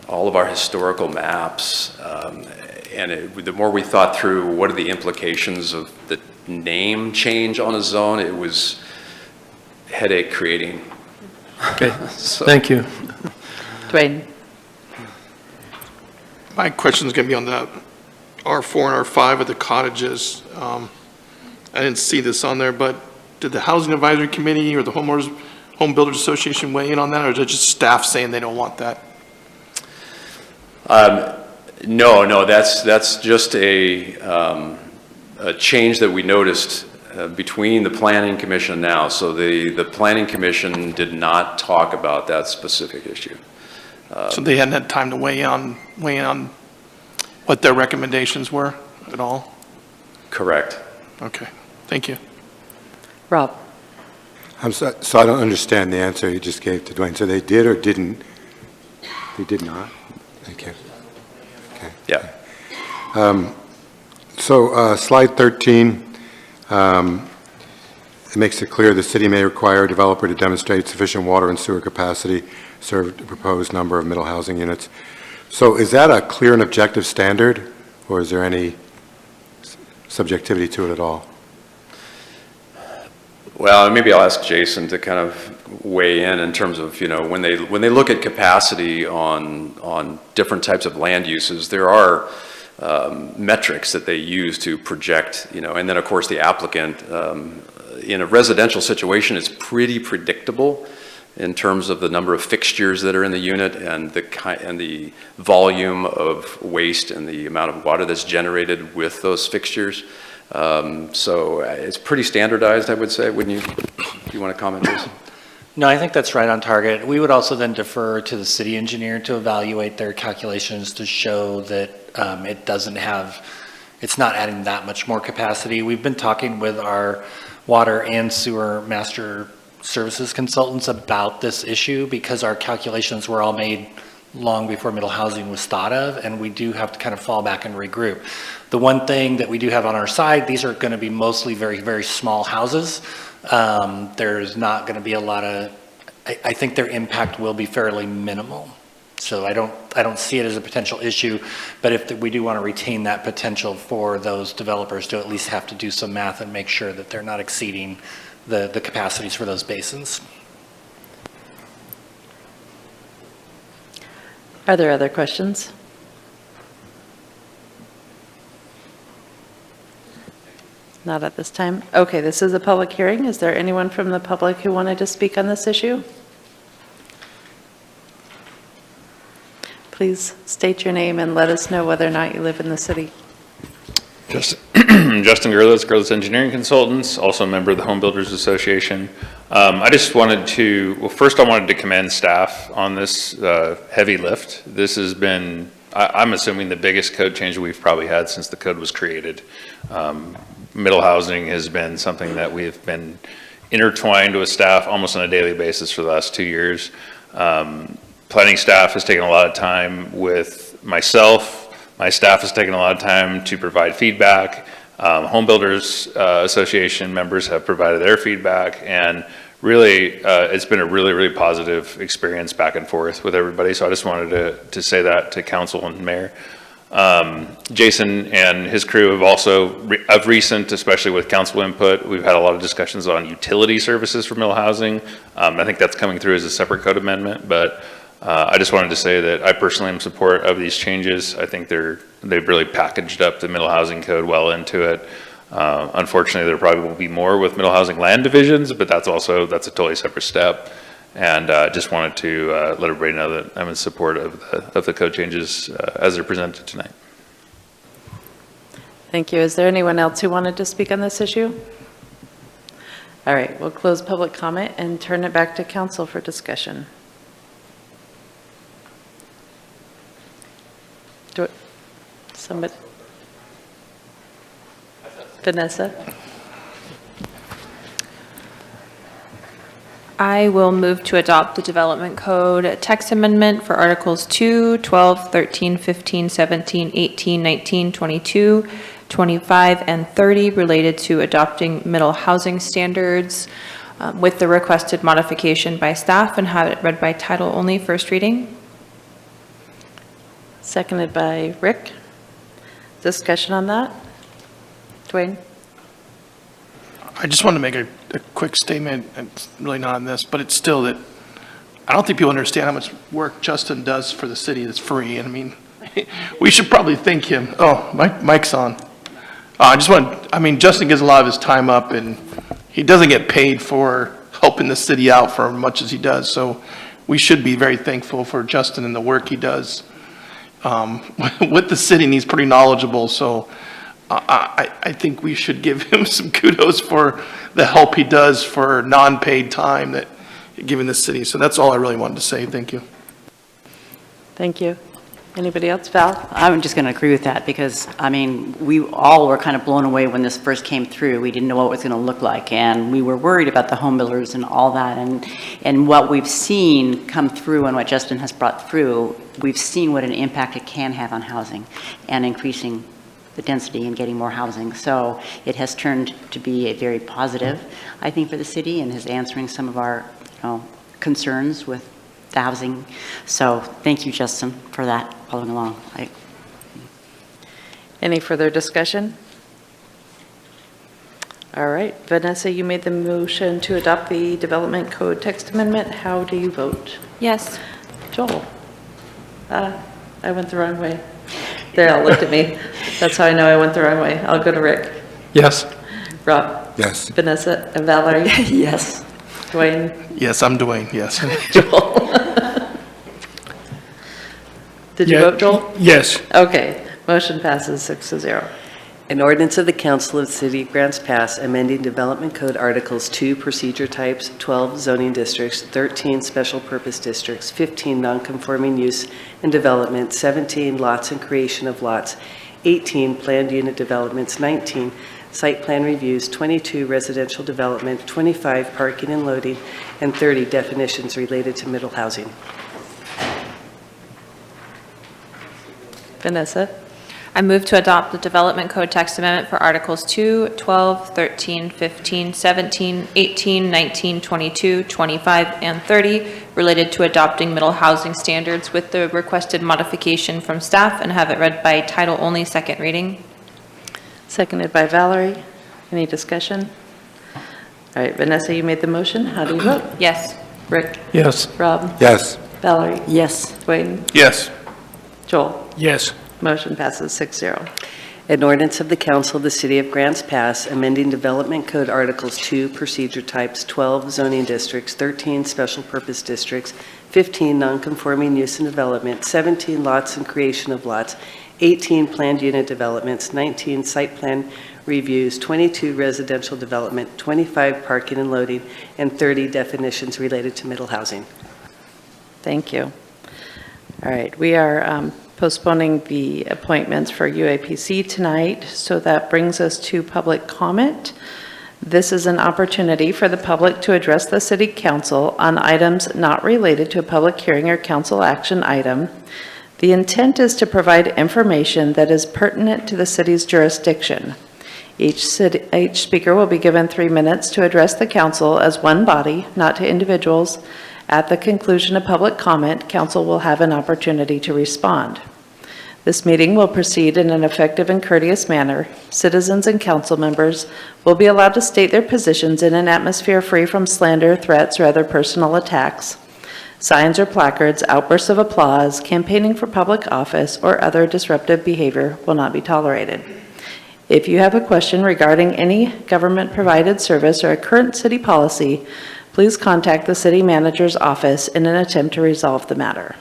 all of our historical maps. The more we thought through what are the implications of the name change on a zone, it was headache creating. Okay, So- thank you. Dwayne? My question is going to be on the R4 and R5 of the cottages. I didn't see this on there, but did the Housing Advisory Committee or the Home Builders Association weigh in on that, or is it just staff saying they don't want that? No, that's just a change that we noticed between the Planning Commission now. So the Planning Commission did not talk about that specific issue. So they hadn't had time to weigh in on what their recommendations were at all? Correct. Okay, thank you. Rob? So I don't understand the answer you just gave to Dwayne. So they did or didn't? They did not? Thank you. Okay. Yeah. So slide 13, it makes it clear the city may require a developer to demonstrate sufficient water and sewer capacity to serve the proposed number of middle housing units. So is that a clear and objective standard, or is there any subjectivity to it at all? Well, maybe I'll ask Jason to kind of weigh in terms of, when they look at capacity on different types of land uses, there are metrics that they use to project, and then of course the applicant, in a residential situation, is pretty predictable in terms of the number of fixtures that are in the unit and the volume of waste and the amount of water that's generated with those fixtures. So it's pretty standardized, I would say. Wouldn't you? Do you want to comment, Jason? No, I think that's right on target. We would also then defer to the city engineer to evaluate their calculations to show that it's not adding that much more capacity. We've been talking with our water and sewer master services consultants about this issue because our calculations were all made long before middle housing was thought of, and we do have to kind of fall back and regroup. The one thing that we do have on our side, these are going to be mostly very, very small houses. There's not going to be a lot of, I think their impact will be fairly minimal. So I don't see it as a potential issue, but if we do want to retain that potential for those developers to at least have to do some math and make sure that they're not exceeding the capacities for those basins. Are there other questions? Not at this time. Okay, this is a public hearing. Is there anyone from the public who wanted to speak on this issue? Please state your name and let us know whether or not you live in the city. Justin Gerlitz, Gerlitz Engineering Consultants, also a member of the Home Builders Association. I just wanted to, well, first I wanted to commend staff on this heavy lift. This has been, I'm assuming, the biggest code change we've probably had since the code was created. Middle housing has been something that we've been intertwined with staff almost on a daily basis for the last 2 years. Planning staff has taken a lot of time with myself. My staff has taken a lot of time to provide feedback. Home Builders Association members have provided their feedback, and really it's been a really, really positive experience back and forth with everybody. So I just wanted to say that to council and mayor. Jason and his crew have also, of recent, especially with council input, we've had a lot of discussions on utility services for middle housing. I think that's coming through as a separate code amendment, but I just wanted to say that I personally am in support of these changes. I think they've really packaged up the middle housing code well into it. Unfortunately, there probably will be more with middle housing land divisions, but that's a totally separate step. And just wanted to let everybody know that I'm in support of the code changes as they're presented tonight. Thank you. Is there anyone else who wanted to speak on this issue? All right, we'll close public comment and turn it back to council for discussion. Somebody? Vanessa? I will move to adopt the Development Code text amendment for Articles 2, 12, 13, 15, 17, 18, 19, 22, 25, and 30 related to adopting middle housing standards with the requested modification by staff and have it read by title only, first reading. Seconded by Rick. Discussion on that? Dwayne? I just wanted to make a quick statement, and it's really not on this, but it's still that I don't think people understand how much work Justin does for the city that's free. And I mean, we should probably thank him. Oh, Mike's on. Justin gives a lot of his time up, and he doesn't get paid for helping the city out for as much as he does. So we should be very thankful for Justin and the work he does with the city, and he's pretty knowledgeable. So I think we should give him some kudos for the help he does for non-paid time that giving the city. So that's all I really wanted to say. Thank you. Thank you. Anybody else? Val? I'm just going to agree with that because, we all were kind of blown away when this first came through. We didn't know what it was going to look like, and we were worried about the home builders and all that. And what we've seen come through and what Justin has brought through, we've seen what an impact it can have on housing and increasing the density and getting more housing. So it has turned to be a very positive, I think, for the city and is answering some of our concerns with the housing. So thank you, Justin, for that following along. Any further discussion? All right. Vanessa, you made the motion to adopt the Development Code text amendment. How do you vote? Yes. Joel? I went the wrong way. They all looked at me. That's how I know I went the wrong way. I'll go to Rick. Yes. Rob? Yes. Vanessa and Valerie? Yes. Dwayne? Yes, I'm Dwayne, yes. Joel? Did you vote, Joel? Yes. Okay. Motion passes 6-0. An ordinance of the Council of the City of Grants Pass amending Development Code Articles 2 Procedure Types, 12 Zoning Districts, 13 Special Purpose Districts, 15 Nonconforming Use and Development, 17 Lots and Creation of Lots, 18 Planned Unit Developments, 19 Site Plan Reviews, 22 Residential Development, 25 Parking and Loading, and 30 Definitions related to middle housing. Vanessa? I move to adopt the Development Code text amendment for Articles 2, 12, 13, 15, 17, 18, 19, 22, 25, and 30 related to adopting middle housing standards with the requested modification from staff and have it read by title only, second reading. Seconded by Valerie. Any discussion? All right, Vanessa, you made the motion. How do you vote? Yes. Rick? Yes. Rob? Yes. Valerie? Yes. Dwayne? Yes. Joel? Yes. Motion passes 6-0. An ordinance of the Council of the City of Grants Pass amending Development Code Articles 2 Procedure Types, 12 Zoning Districts, 13 Special Purpose Districts, 15 Nonconforming Use and Development, 17 Lots and Creation of Lots, 18 Planned Unit Developments, 19 Site Plan Reviews, 22 Residential Development, 25 Parking and Loading, and 30 Definitions related to middle housing. Thank you. All right, we are postponing the appointments for UAPC tonight, so that brings us to public comment. This is an opportunity for the public to address the City Council on items not related to a public hearing or council action item. The intent is to provide information that is pertinent to the city's jurisdiction. Each speaker will be given 3 minutes to address the council as one body, not to individuals. At the conclusion of public comment, council will have an opportunity to respond. This meeting will proceed in an effective and courteous manner. Citizens and council members will be allowed to state their positions in an atmosphere free from slander, threats, or other personal attacks. Signs or placards, outbursts of applause, campaigning for public office, or other disruptive behavior will not be tolerated. If you have a question regarding any government-provided service or a current city policy, please contact the city manager's office in an attempt to resolve the matter.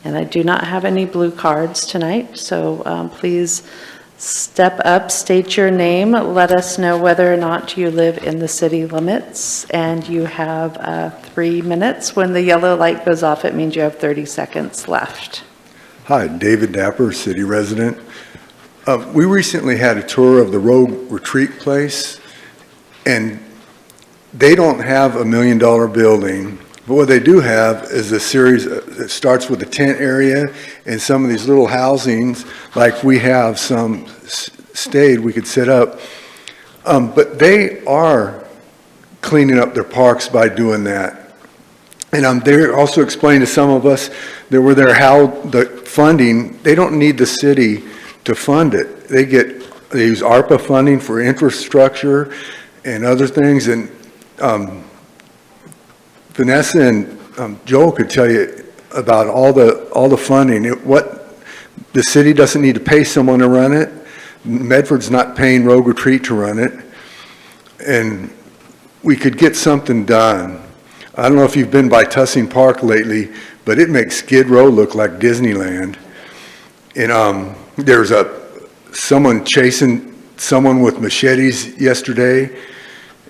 And I do not have any blue cards tonight, so please step up, state your name, let us know whether or not you live in the city limits, and you have 3 minutes. When the yellow light goes off, it means you have 30 seconds left. Hi, David Dapper, city resident. We recently had a tour of the Rogue Retreat Place, and they don't have $1 million building, but what they do have is a series that starts with a tent area and some of these little housings, like we have some stayed, we could set up. But they are cleaning up their parks by doing that. And they also explained to some of us that were there how the funding, they don't need the city to fund it. They use ARPA funding for infrastructure and other things. And Vanessa and Joel could tell you about all the funding. What the city doesn't need to pay someone to run it. Medford's not paying Rogue Retreat to run it. And we could get something done. I don't know if you've been by Tussing Park lately, but it makes Skid Row look like Disneyland. And there's someone chasing someone with machetes yesterday.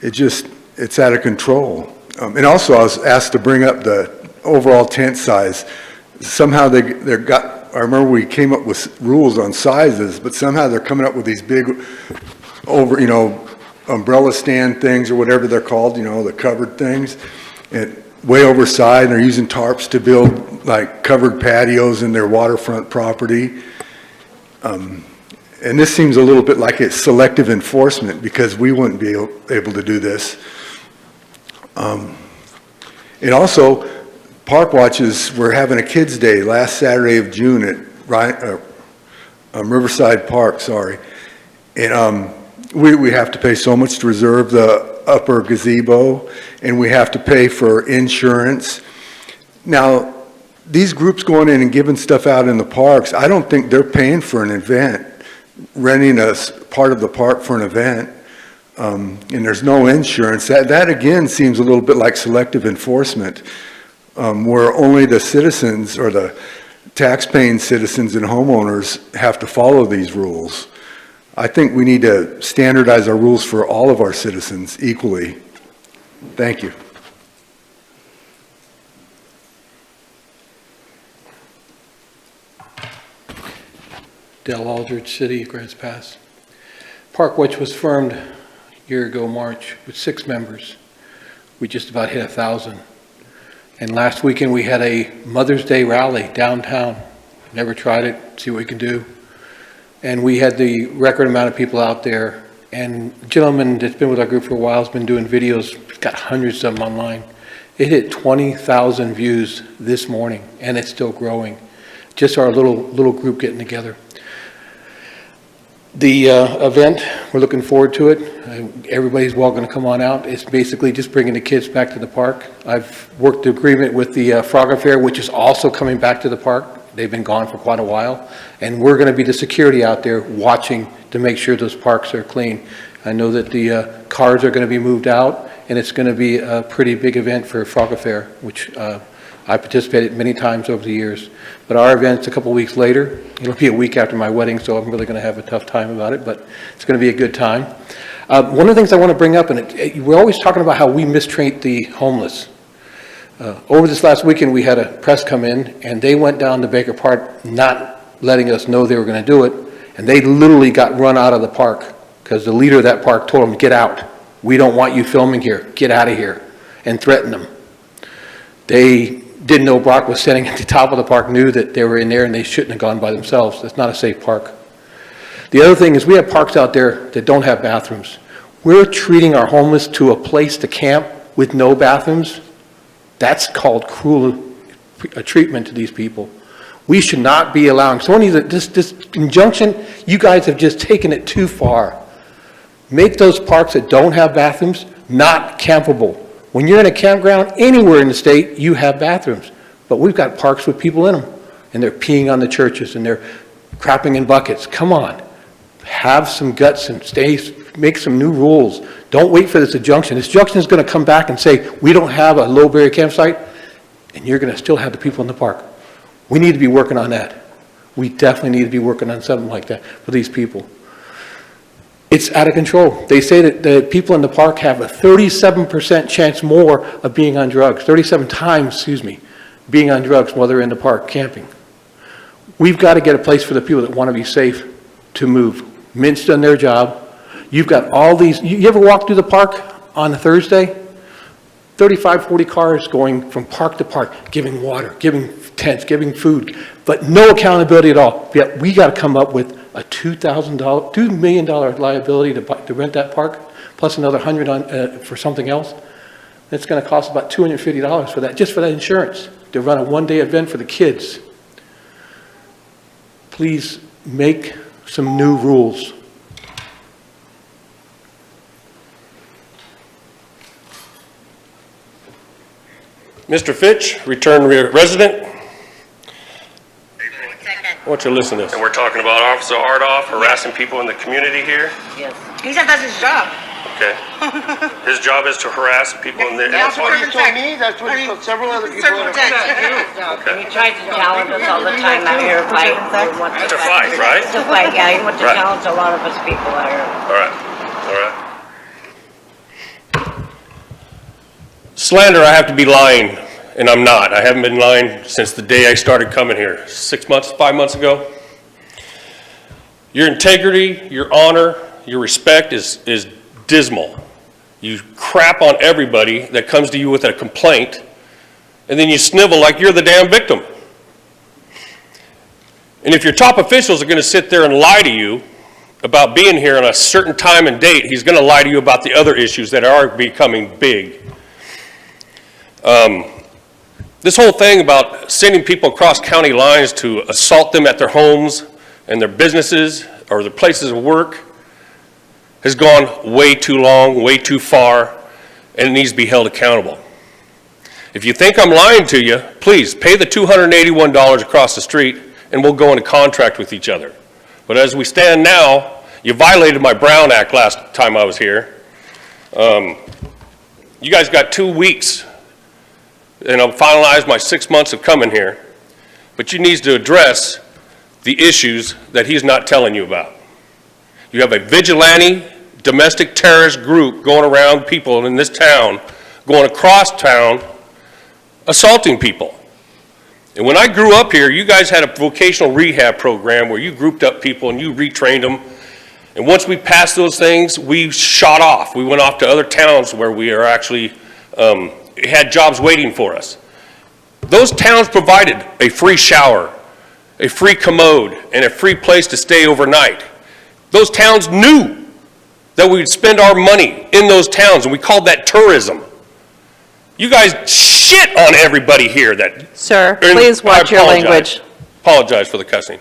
It's out of control. And also I was asked to bring up the overall tent size. Somehow I remember we came up with rules on sizes, but somehow they're coming up with these big umbrella stand things or whatever they're called, the covered things. And way oversized, they're using tarps to build like covered patios in their waterfront property. And this seems a little bit like it's selective enforcement because we wouldn't be able to do this. And also, Park Watches, we're having a kids' day last Saturday of June at Riverside Park, And we have to pay so much to reserve the upper gazebo, and we have to pay for insurance. Now, these groups going in and giving stuff out in the parks, I don't think they're paying for an event, renting a part of the park for an event, and there's no insurance. That again seems a little bit like selective enforcement, where only the citizens or the tax-paying citizens and homeowners have to follow these rules. I think we need to standardize our rules for all of our citizens equally. Thank you. Dale Aldridge, City of Grants Pass. Park Watch was formed a year ago, March, with 6 members. We just about hit 1,000. And last weekend we had a Mother's Day rally downtown. Never tried it, see what we can do. And we had the record amount of people out there. And a gentleman that's been with our group for a while has been doing videos, got hundreds of them online. It hit 20,000 views this morning, and it's still growing. Just our little group getting together. The event, we're looking forward to it. Everybody's welcome to come on out. It's basically just bringing the kids back to the park. I've worked the agreement with the Frog Affair, which is also coming back to the park. They've been gone for quite a while, and we're going to be the security out there watching to make sure those parks are clean. I know that the cars are going to be moved out, and it's going to be a pretty big event for Frog Affair, which I participated many times over the years. But our event's a couple weeks later. It'll be a week after my wedding, so I'm really going to have a tough time about it, but it's going to be a good time. One of the things I want to bring up, and we're always talking about how we mistreat the homeless. Over this last weekend, we had a press come in, and they went down to Baker Park not letting us know they were going to do it, and they literally got run out of the park because the leader of that park told them, "Get out. We don't want you filming here. Get out of here," and threatened them. They didn't know Brock was standing at the top of the park, knew that they were in there, and they shouldn't have gone by themselves. It's not a safe park. The other thing is we have parks out there that don't have bathrooms. We're treating our homeless to a place to camp with no bathrooms. That's called cruel treatment to these people. We should not be allowing, so this injunction, you guys have just taken it too far. Make those parks that don't have bathrooms not campable. When you're in a campground anywhere in the state, you have bathrooms. But we've got parks with people in them, and they're peeing on the churches, and they're crapping in buckets. Come on. Have some guts and make some new rules. Don't wait for this injunction. This injunction is going to come back and say, we don't have a low barrier campsite, and you're going to still have the people in the park. We need to be working on that. We definitely need to be working on something like that for these people. It's out of control. They say that the people in the park have a 37% chance more of being on drugs, 37 times, being on drugs while they're in the park camping. We've got to get a place for the people that want to be safe to move. Mint's done their job. You've got all these, you ever walk through the park on a Thursday? 35, 40 cars going from park to park, giving water, giving tents, giving food, but no accountability at all. Yet we got to come up with a $2 million liability to rent that park, plus another $100 for something else. It's going to cost about $250 for that, just for that insurance, to run a one-day event for the kids. Please make some new rules. Mr. Fitch, return resident. I want you to listen to this. And we're talking about Officer Ardoff harassing people in the community here? Yes. He said that's his job. Okay. His job is to harass people in the... That's what he told me, that's what he told several other people. Okay. He tries to challenge us all the time out here, fight. To fight, right? To fight, yeah, he wants to Right. challenge a lot of us people out here. All right, all right. Slander, I have to be lying, and I'm not. I haven't been lying since the day I started coming here, 5 months ago. Your integrity, your honor, your respect is dismal. You crap on everybody that comes to you with a complaint, and then you snivel like you're the damn victim. And if your top officials are going to sit there and lie to you about being here on a certain time and date, he's going to lie to you about the other issues that are becoming big. This whole thing about sending people across county lines to assault them at their homes and their businesses or their places of work has gone way too long, way too far, and it needs to be held accountable. If you think I'm lying to you, please pay the $281 across the street and we'll go into contract with each other. But as we stand now, you violated my Brown Act last time I was here. You guys got 2 weeks, and I'll finalize my 6 months of coming here, but you need to address the issues that he's not telling you about. You have a vigilante, domestic terrorist group going around people in this town, going across town, assaulting people. And when I grew up here, you guys had a vocational rehab program where you grouped up people and you retrained them. And once we passed those things, we shot off. We went off to other towns where we are actually had jobs waiting for us. Those towns provided a free shower, a free commode, and a free place to stay overnight. Those towns knew that we would spend our money in those towns, and we called that tourism. You guys shit on everybody here that... Sir, please watch your language. Apologize for the cussing.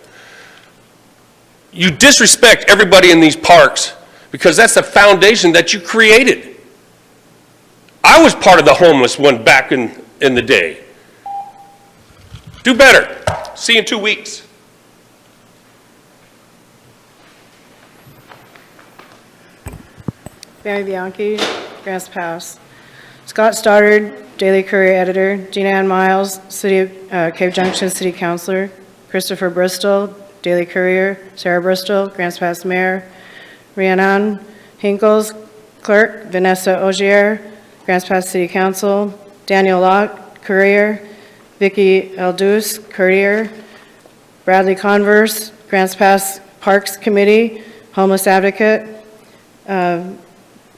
You disrespect everybody in these parks because that's the foundation that you created. I was part of the homeless one back in the day. Do better. See you in 2 weeks. Mary Bianchi, Grants Pass. Scott Stoddard, Daily Courier Editor. Gina Ann Miles, Cave Junction City Councilor. Christopher Bristol, Daily Courier. Sarah Bristol, Grants Pass Mayor. Rhiannon Hinkles, Clerk. Vanessa Ogier, Grants Pass City Council. Daniel Locke, Courier. Vicky Eldus, Courier. Bradley Converse, Grants Pass Parks Committee, Homeless Advocate.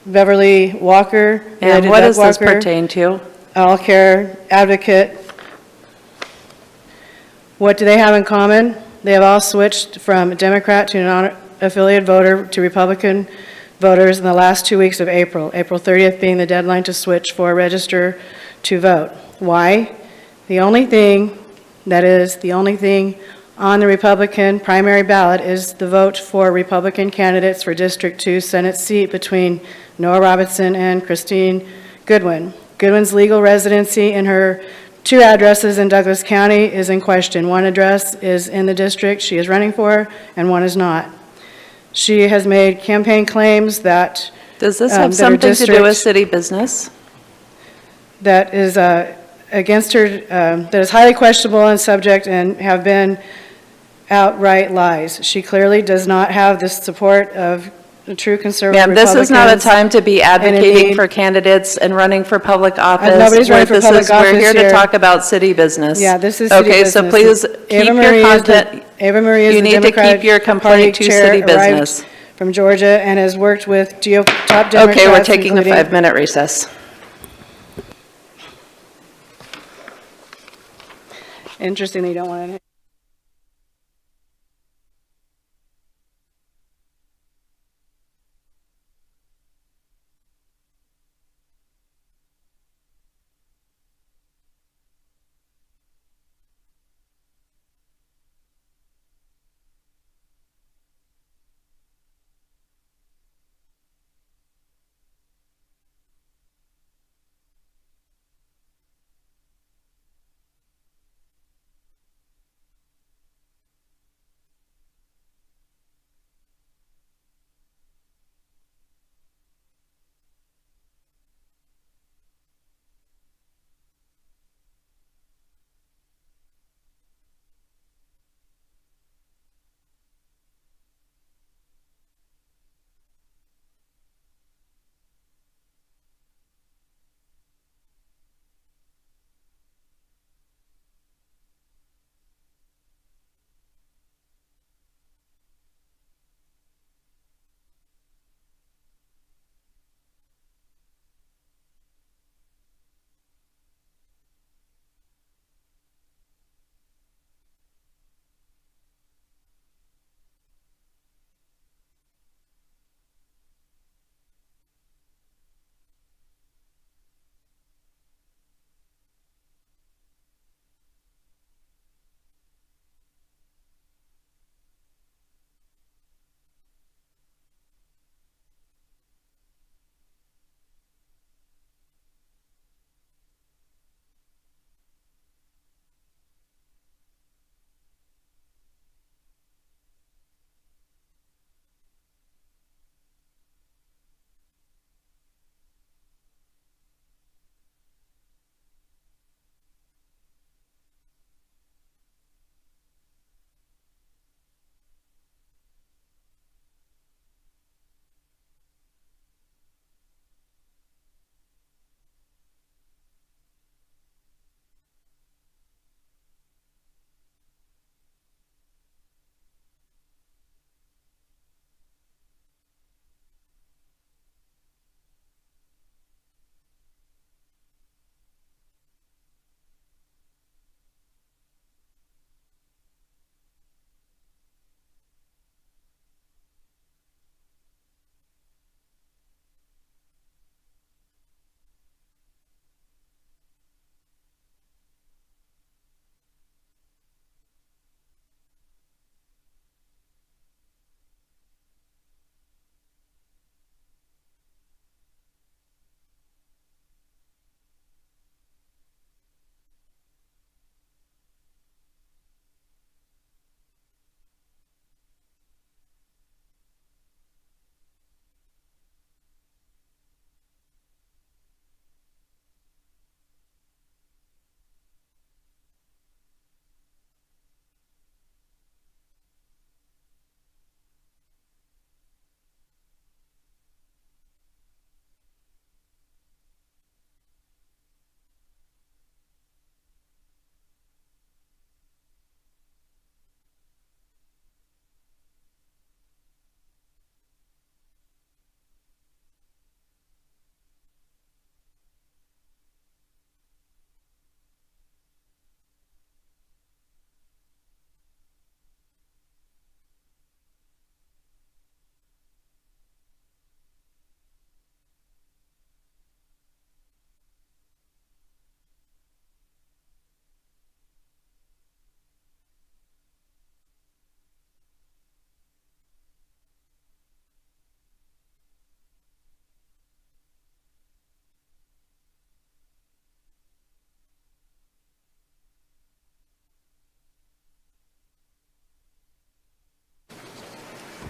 Beverly Walker. And what does this pertain to? All Care Advocate. What do they have in common? They have all switched from Democrat to non-affiliated voter to Republican voters in the last 2 weeks of April. April 30th being the deadline to switch for register to vote. Why? The only thing on the Republican primary ballot is the vote for Republican candidates for District 2 Senate seat between Noah Robinson and Christine Goodwin. Goodwin's legal residency in her 2 addresses in Douglas County is in question. One address is in the district she is running for, and one is not. She has made campaign claims that... Does this have something to do with city business? That is against her, that is highly questionable and subject and have been outright lies. She clearly does not have the support of the true conservative Republicans. This is not a time to be advocating for candidates and running for public office. Nobody's running for public office We're here here. to talk about city business. Yeah, this is city business. Okay, so please keep your content. Ava Marie is You the need to Democratic keep your Party complaint to chair, city arrived business. from Georgia and has worked with top Democrats. Okay, we're taking a including- 5-minute recess. Interesting, you don't want to.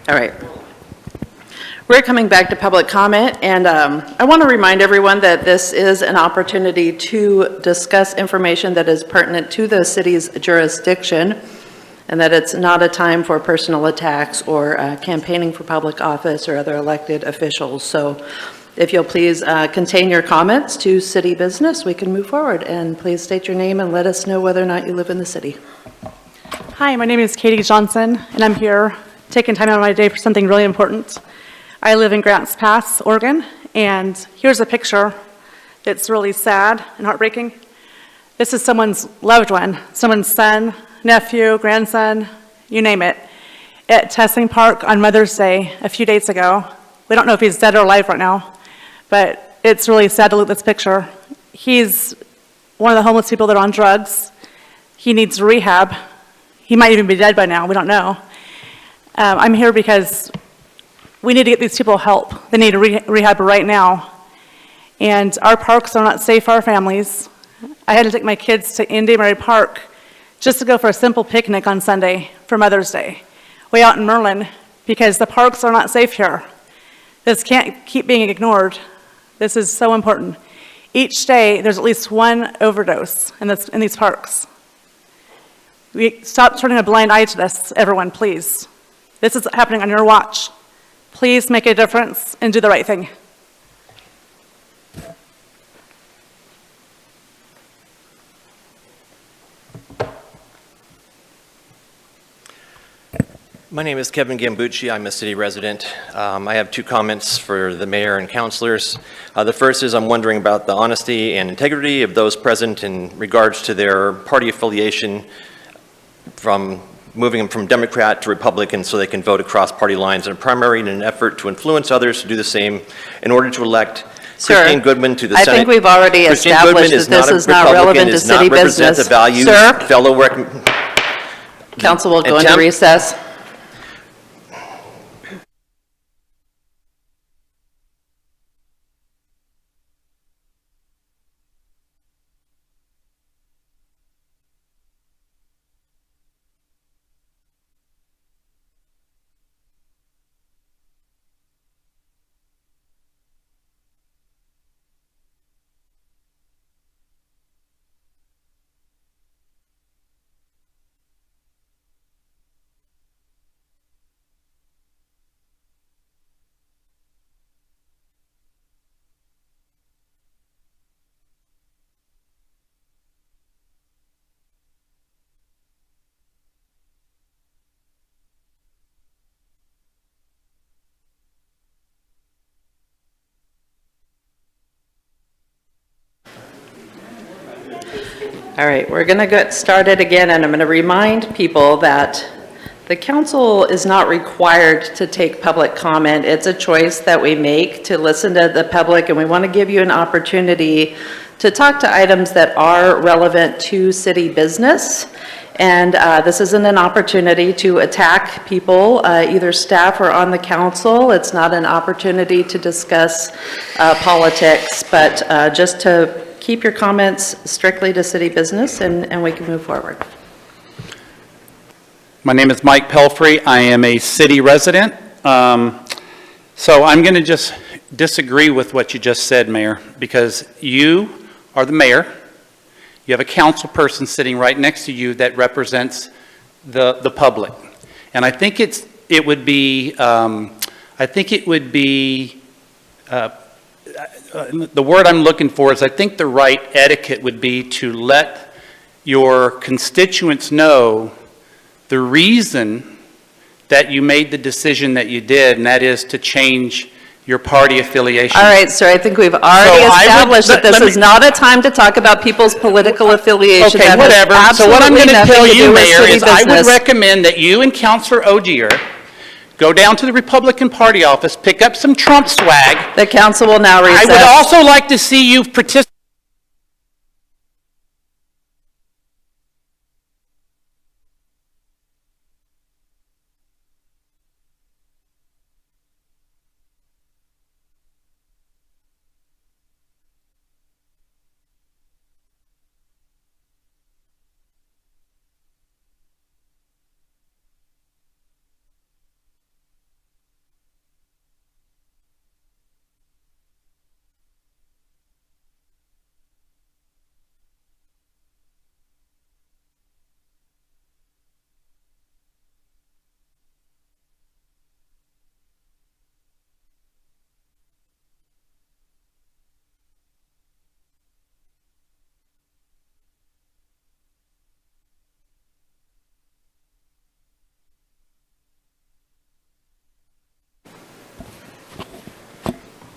All right. We're coming back to public comment, and I want to remind everyone that this is an opportunity to discuss information that is pertinent to the city's jurisdiction, and that it's not a time for personal attacks or campaigning for public office or other elected officials. So if you'll please contain your comments to city business, we can move forward. And please state your name and let us know whether or not you live in the city. Hi, my name is Katie Johnson, and I'm here taking time out of my day for something really important. I live in Grants Pass, Oregon, and here's a picture that's really sad and heartbreaking. This is someone's loved one, someone's son, nephew, grandson, you name it, at Tessing Park on Mother's Day a few days ago. We don't know if he's dead or alive right now, but it's really sad to look at this picture. He's one of the homeless people that are on drugs. He needs rehab. He might even be dead by now, we don't know. I'm here because we need to get these people help. They need rehab right now. And our parks are not safe for our families. I had to take my kids to Indian Mary Park just to go for a simple picnic on Sunday for Mother's Day, way out in Merlin, because the parks are not safe here. This can't keep being ignored. This is so important. Each day, there's at least one overdose in these parks. We stop turning a blind eye to this, everyone, please. This is happening on your watch. Please make a difference and do the right thing. My name is Kevin Gambucci. I'm a city resident. I have two comments for the mayor and councilors. The first is I'm wondering about the honesty and integrity of those present in regards to their party affiliation, from moving them from Democrat to Republican so they can vote across party lines in a primary in an effort to influence others to do the same in order to elect Christine Goodman to the Senate. I think we've already established that this is not relevant to city business. Sir? Council will go into recess. All right, we're going to get started again, and I'm going to remind people that the council is not required to take public comment. It's a choice that we make to listen to the public, and we want to give you an opportunity to talk to items that are relevant to city business. And this isn't an opportunity to attack people, either staff or on the council. It's not an opportunity to discuss politics, but just to keep your comments strictly to city business, and we can move forward. My name is Mike Pelfrey. I am a city resident. So I'm going to just disagree with what you just said, Mayor, because you are the mayor. You have a council person sitting right next to you that represents the public. And I think it would be the word I'm looking for is I think the right etiquette would be to let your constituents know the reason that you made the decision that you did, and that is to change your party affiliation. All right, sir, I think we've already established that this is not a time to talk about people's political affiliation. Okay, whatever. So what I'm going to tell you, Mayor, is I would recommend that you and Councilor Ogier go down to the Republican Party office, pick up some Trump swag. The council will now recess. I would also like to see you participate.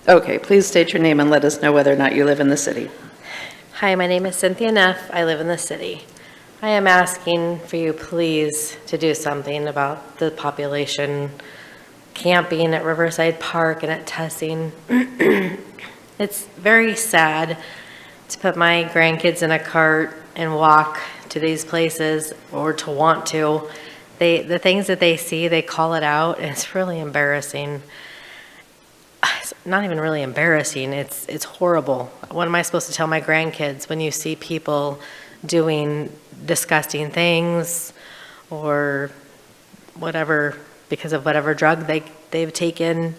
Okay, please state your name and let us know whether or not you live in the city. Hi, my name is Cynthia Neff. I live in the city. I am asking for you, please, to do something about the population camping at Riverside Park and at Tussing. It's very sad to put my grandkids in a cart and walk to these places, or to want to. The things that they see, they call it out, and it's really embarrassing. It's not even really embarrassing, it's horrible. What am I supposed to tell my grandkids when you see people doing disgusting things or whatever because of whatever drug they've taken?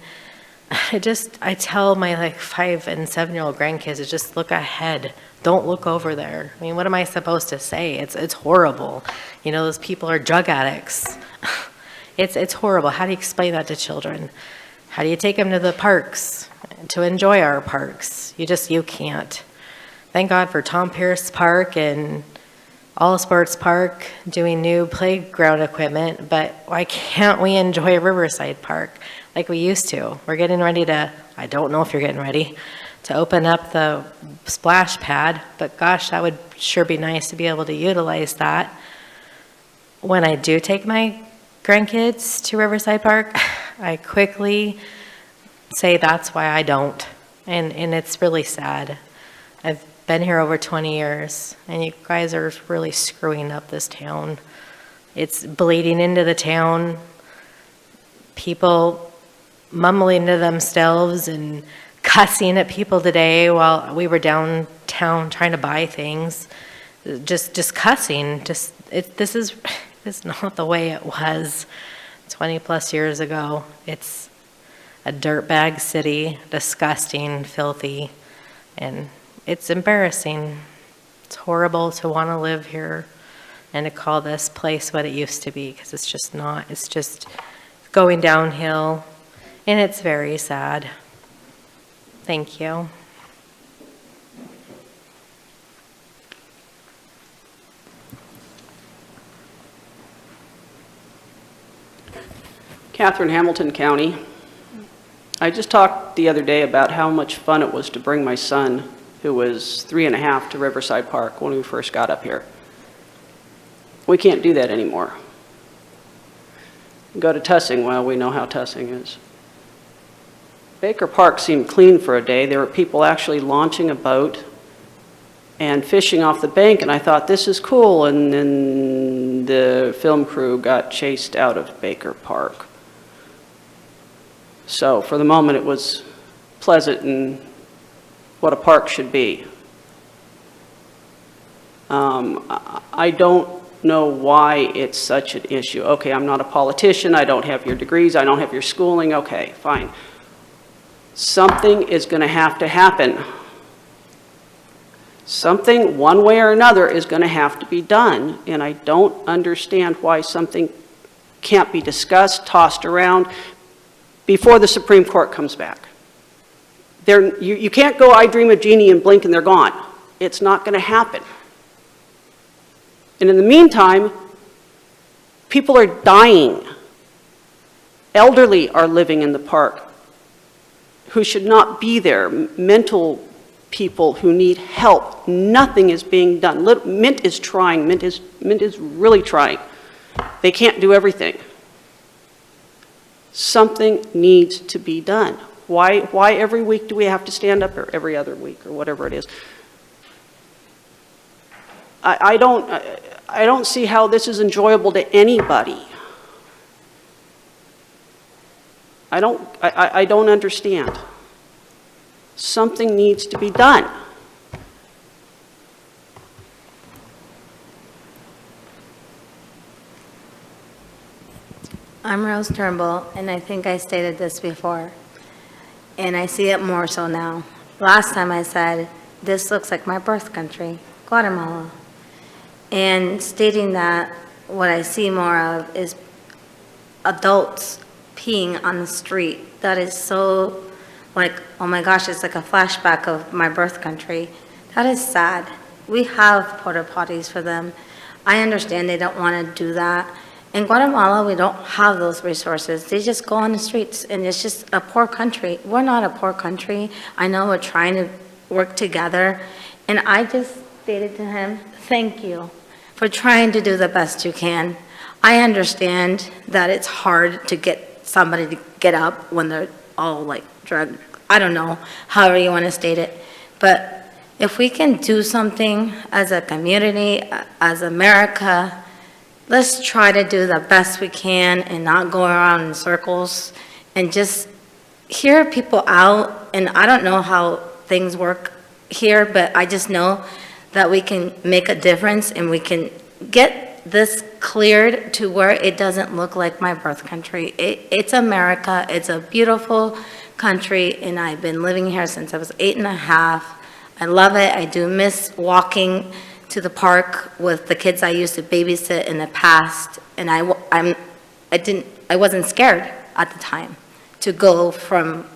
I tell my 5 and 7-year-old grandkids to just look ahead. Don't look over there. I mean, what am I supposed to say? It's horrible. You know, those people are drug addicts. It's horrible. How do you explain that to children? How do you take them to the parks to enjoy our parks? You can't. Thank God for Tom Pierce Park and All Sports Park doing new playground equipment, but why can't we enjoy Riverside Park like we used to? We're getting ready to, I don't know if you're getting ready, to open up the splash pad, but gosh, that would sure be nice to be able to utilize that. When I do take my grandkids to Riverside Park, I quickly say that's why I don't, and it's really sad. I've been here over 20 years, and you guys are really screwing up this town. It's bleeding into the town. People mumbling to themselves and cussing at people today while we were downtown trying to buy things. Just cussing. This is not the way it was 20 plus years ago. It's a dirtbag city, disgusting, filthy, and it's embarrassing. It's horrible to want to live here and to call this place what it used to be, because it's just not. It's just going downhill, and it's very sad. Thank you. Catherine, Hamilton County. I just talked the other day about how much fun it was to bring my son, who was 3.5, to Riverside Park when we first got up here. We can't do that anymore. Go to Tussing, well, we know how Tussing is. Baker Park seemed clean for a day. There were people actually launching a boat and fishing off the bank, and I thought, this is cool, and then the film crew got chased out of Baker Park. So for the moment, it was pleasant and what a park should be. I don't know why it's such an issue. Okay, I'm not a politician, I don't have your degrees, I don't have your schooling, okay, fine. Something is going to have to happen. Something, one way or another, is going to have to be done, and I don't understand why something can't be discussed, tossed around, before the Supreme Court comes back. You can't go, I dream of Jeannie, and blink and they're gone. It's not going to happen. And in the meantime, people are dying. Elderly are living in the park who should not be there. Mental people who need help. Nothing is being done. Mint is trying. Mint is really trying. They can't do everything. Something needs to be done. Why every week do we have to stand up, or every other week, or whatever it is? I don't see how this is enjoyable to anybody. I don't understand. Something needs to be done. I'm Rose Turnbull, and I think I stated this before, and I see it more so now. Last time I said, this looks like my birth country, Guatemala. And stating that, what I see more of is adults peeing on the street. That is so, like, oh my gosh, it's like a flashback of my birth country. That is sad. We have porta potties for them. I understand they don't want to do that, In Guatemala, we don't have those resources. They just go on the streets, and it's just a poor country. We're not a poor country. I know we're trying to work together, and I just stated to him, thank you for trying to do the best you can. I understand that it's hard to get somebody to get up when they're all like drugged. I don't know, however you want to state it. But if we can do something as a community, as America, let's try to do the best we can and not go around in circles and just hear people out. And I don't know how things work here, but I just know that we can make a difference and we can get this cleared to where it doesn't look like my birth country. It's America. It's a beautiful country, and I've been living here since I was 8.5. I love it. I do miss walking to the park with the kids I used to babysit in the past, and I wasn't scared at the time to go from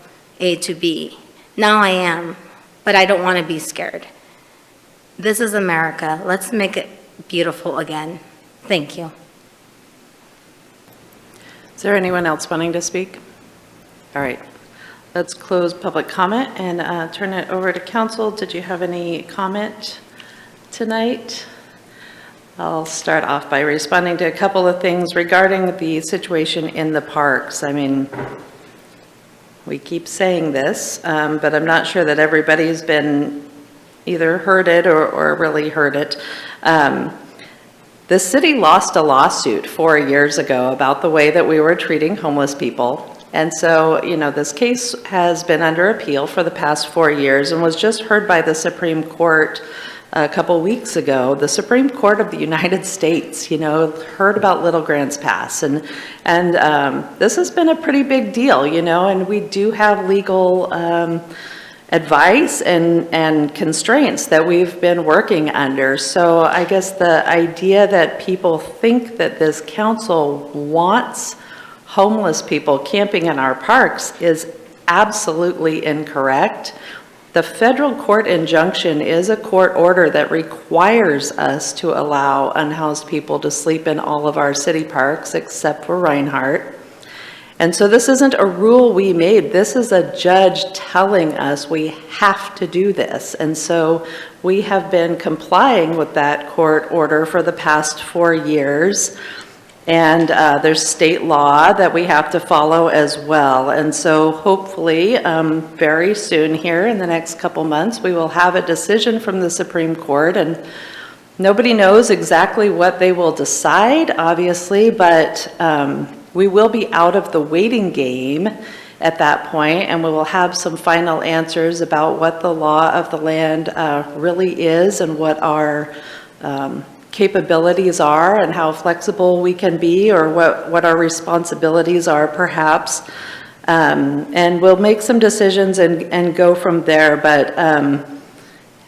A to B. Now I am, but I don't want to be scared. This is America. Let's make it beautiful again. Thank you. Is there anyone else wanting to speak? All right. Let's close public comment and turn it over to council. Did you have any comment tonight? I'll start off by responding to a couple of things regarding the situation in the parks. I mean, we keep saying this, but I'm not sure that everybody's been either heard it or really heard it. The city lost a lawsuit 4 years ago about the way that we were treating homeless people. And so, you know, this case has been under appeal for the past 4 years and was just heard by the Supreme Court a couple weeks ago. The Supreme Court of the United States, you know, heard about Little Grants Pass. And this has been a pretty big deal, you know, and we do have legal advice and constraints that we've been working under. So I guess the idea that people think that this council wants homeless people camping in our parks is absolutely incorrect. The federal court injunction is a court order that requires us to allow unhoused people to sleep in all of our city parks except for Reinhardt. And so this isn't a rule we made. This is a judge telling us we have to do this. And so we have been complying with that court order for the past 4 years. And there's state law that we have to follow as well. And so hopefully very soon here in the next couple months, we will have a decision from the Supreme Court. And nobody knows exactly what they will decide, obviously, but we will be out of the waiting game at that point, and we will have some final answers about what the law of the land really is and what our capabilities are and how flexible we can be, or what our responsibilities are perhaps. And we'll make some decisions and go from there. But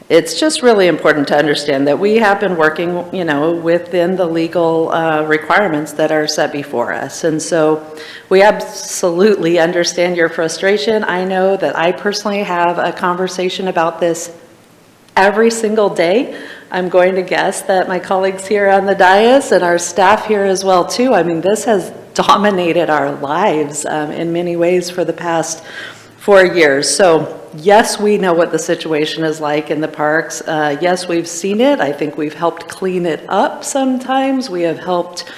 it's just really important to understand that we have been working, you know, within the legal requirements that are set before us. And so we absolutely understand your frustration. I know that I personally have a conversation about this every single day. I'm going to guess that my colleagues here on the dais and our staff here as well too. I mean, this has dominated our lives in many ways for the past 4 years. So yes, we know what the situation is like in the parks. Yes, we've seen it. I think we've helped clean it up sometimes. We have helped,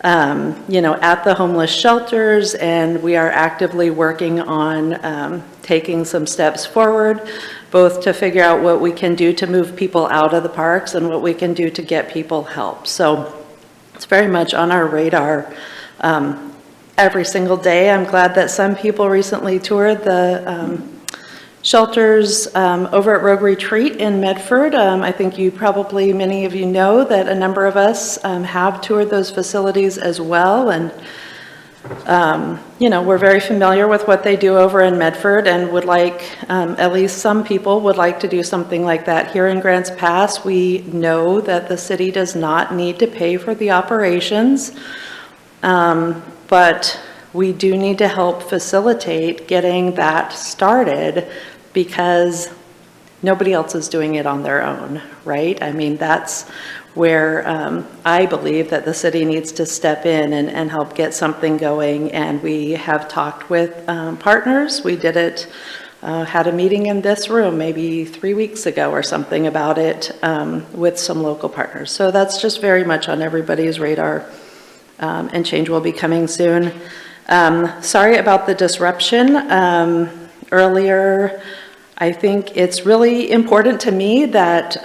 you know, at the homeless shelters, and we are actively working on taking some steps forward, both to figure out what we can do to move people out of the parks and what we can do to get people help. So it's very much on our radar every single day. I'm glad that some people recently toured the shelters over at Rogue Retreat in Medford. I think many of you know that a number of us have toured those facilities as well. And you know, we're very familiar with what they do over in Medford, and would like, at least some people would like to do something like that here in Grants Pass. We know that the city does not need to pay for the operations, but we do need to help facilitate getting that started, because nobody else is doing it on their own, right? I mean, where I believe that the city needs to step in and help get something going. And we have talked with partners. We did it, had a meeting in this room maybe 3 weeks ago or something about it with some local partners. So that's just very much on everybody's radar, and change will be coming soon. Sorry about the disruption earlier. I think it's really important to me that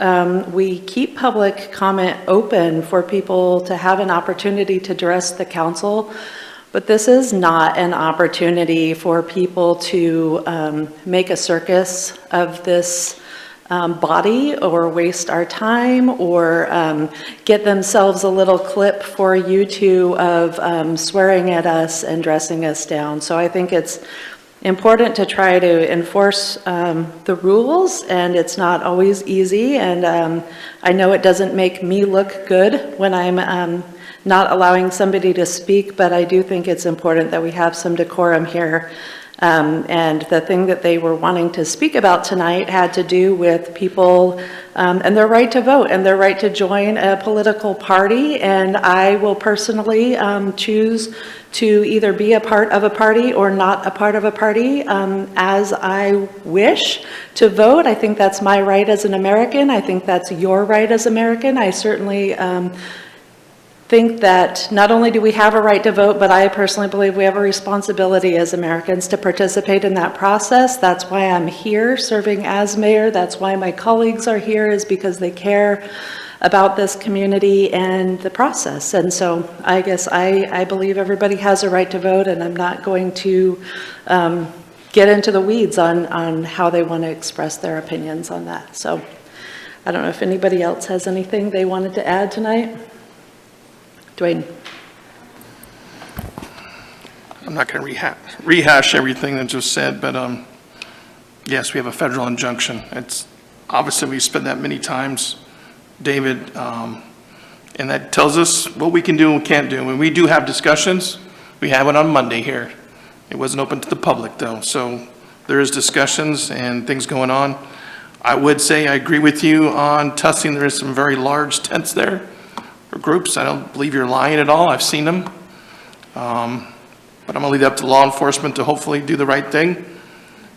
we keep public comment open for people to have an opportunity to address the council. But this is not an opportunity for people to make a circus of this body or waste our time or get themselves a little clip for YouTube of swearing at us and dressing us down. So I think it's important to try to enforce the rules, and it's not always easy. And I know it doesn't make me look good when I'm not allowing somebody to speak, but I do think it's important that we have some decorum here. And the thing that they were wanting to speak about tonight had to do with people and their right to vote and their right to join a political party. And I will personally choose to either be a part of a party or not a part of a party as I wish to vote. I think that's my right as an American. I think that's your right as American. I certainly think that not only do we have a right to vote, but I personally believe we have a responsibility as Americans to participate in that process. That's why I'm here serving as mayor. That's why my colleagues are here, is because they care about this community and the process. And so I guess I believe everybody has a right to vote, and I'm not going to get into the weeds on how they want to express their opinions on that. So I don't know if anybody else has anything they wanted to add tonight. Dwayne. I'm not going to rehash everything that just said, but yes, we have a federal injunction. It's obviously we've spent that many times, David, and that tells us what we can do and can't do. When we do have discussions, we have it on Monday here. It wasn't open to the public though, so there is discussions and things going on. I would say I agree with you on Tussing. There is some very large tents there. Or groups. I don't believe you're lying at all. I've seen them. But I'm going to leave it up to law enforcement to hopefully do the right thing.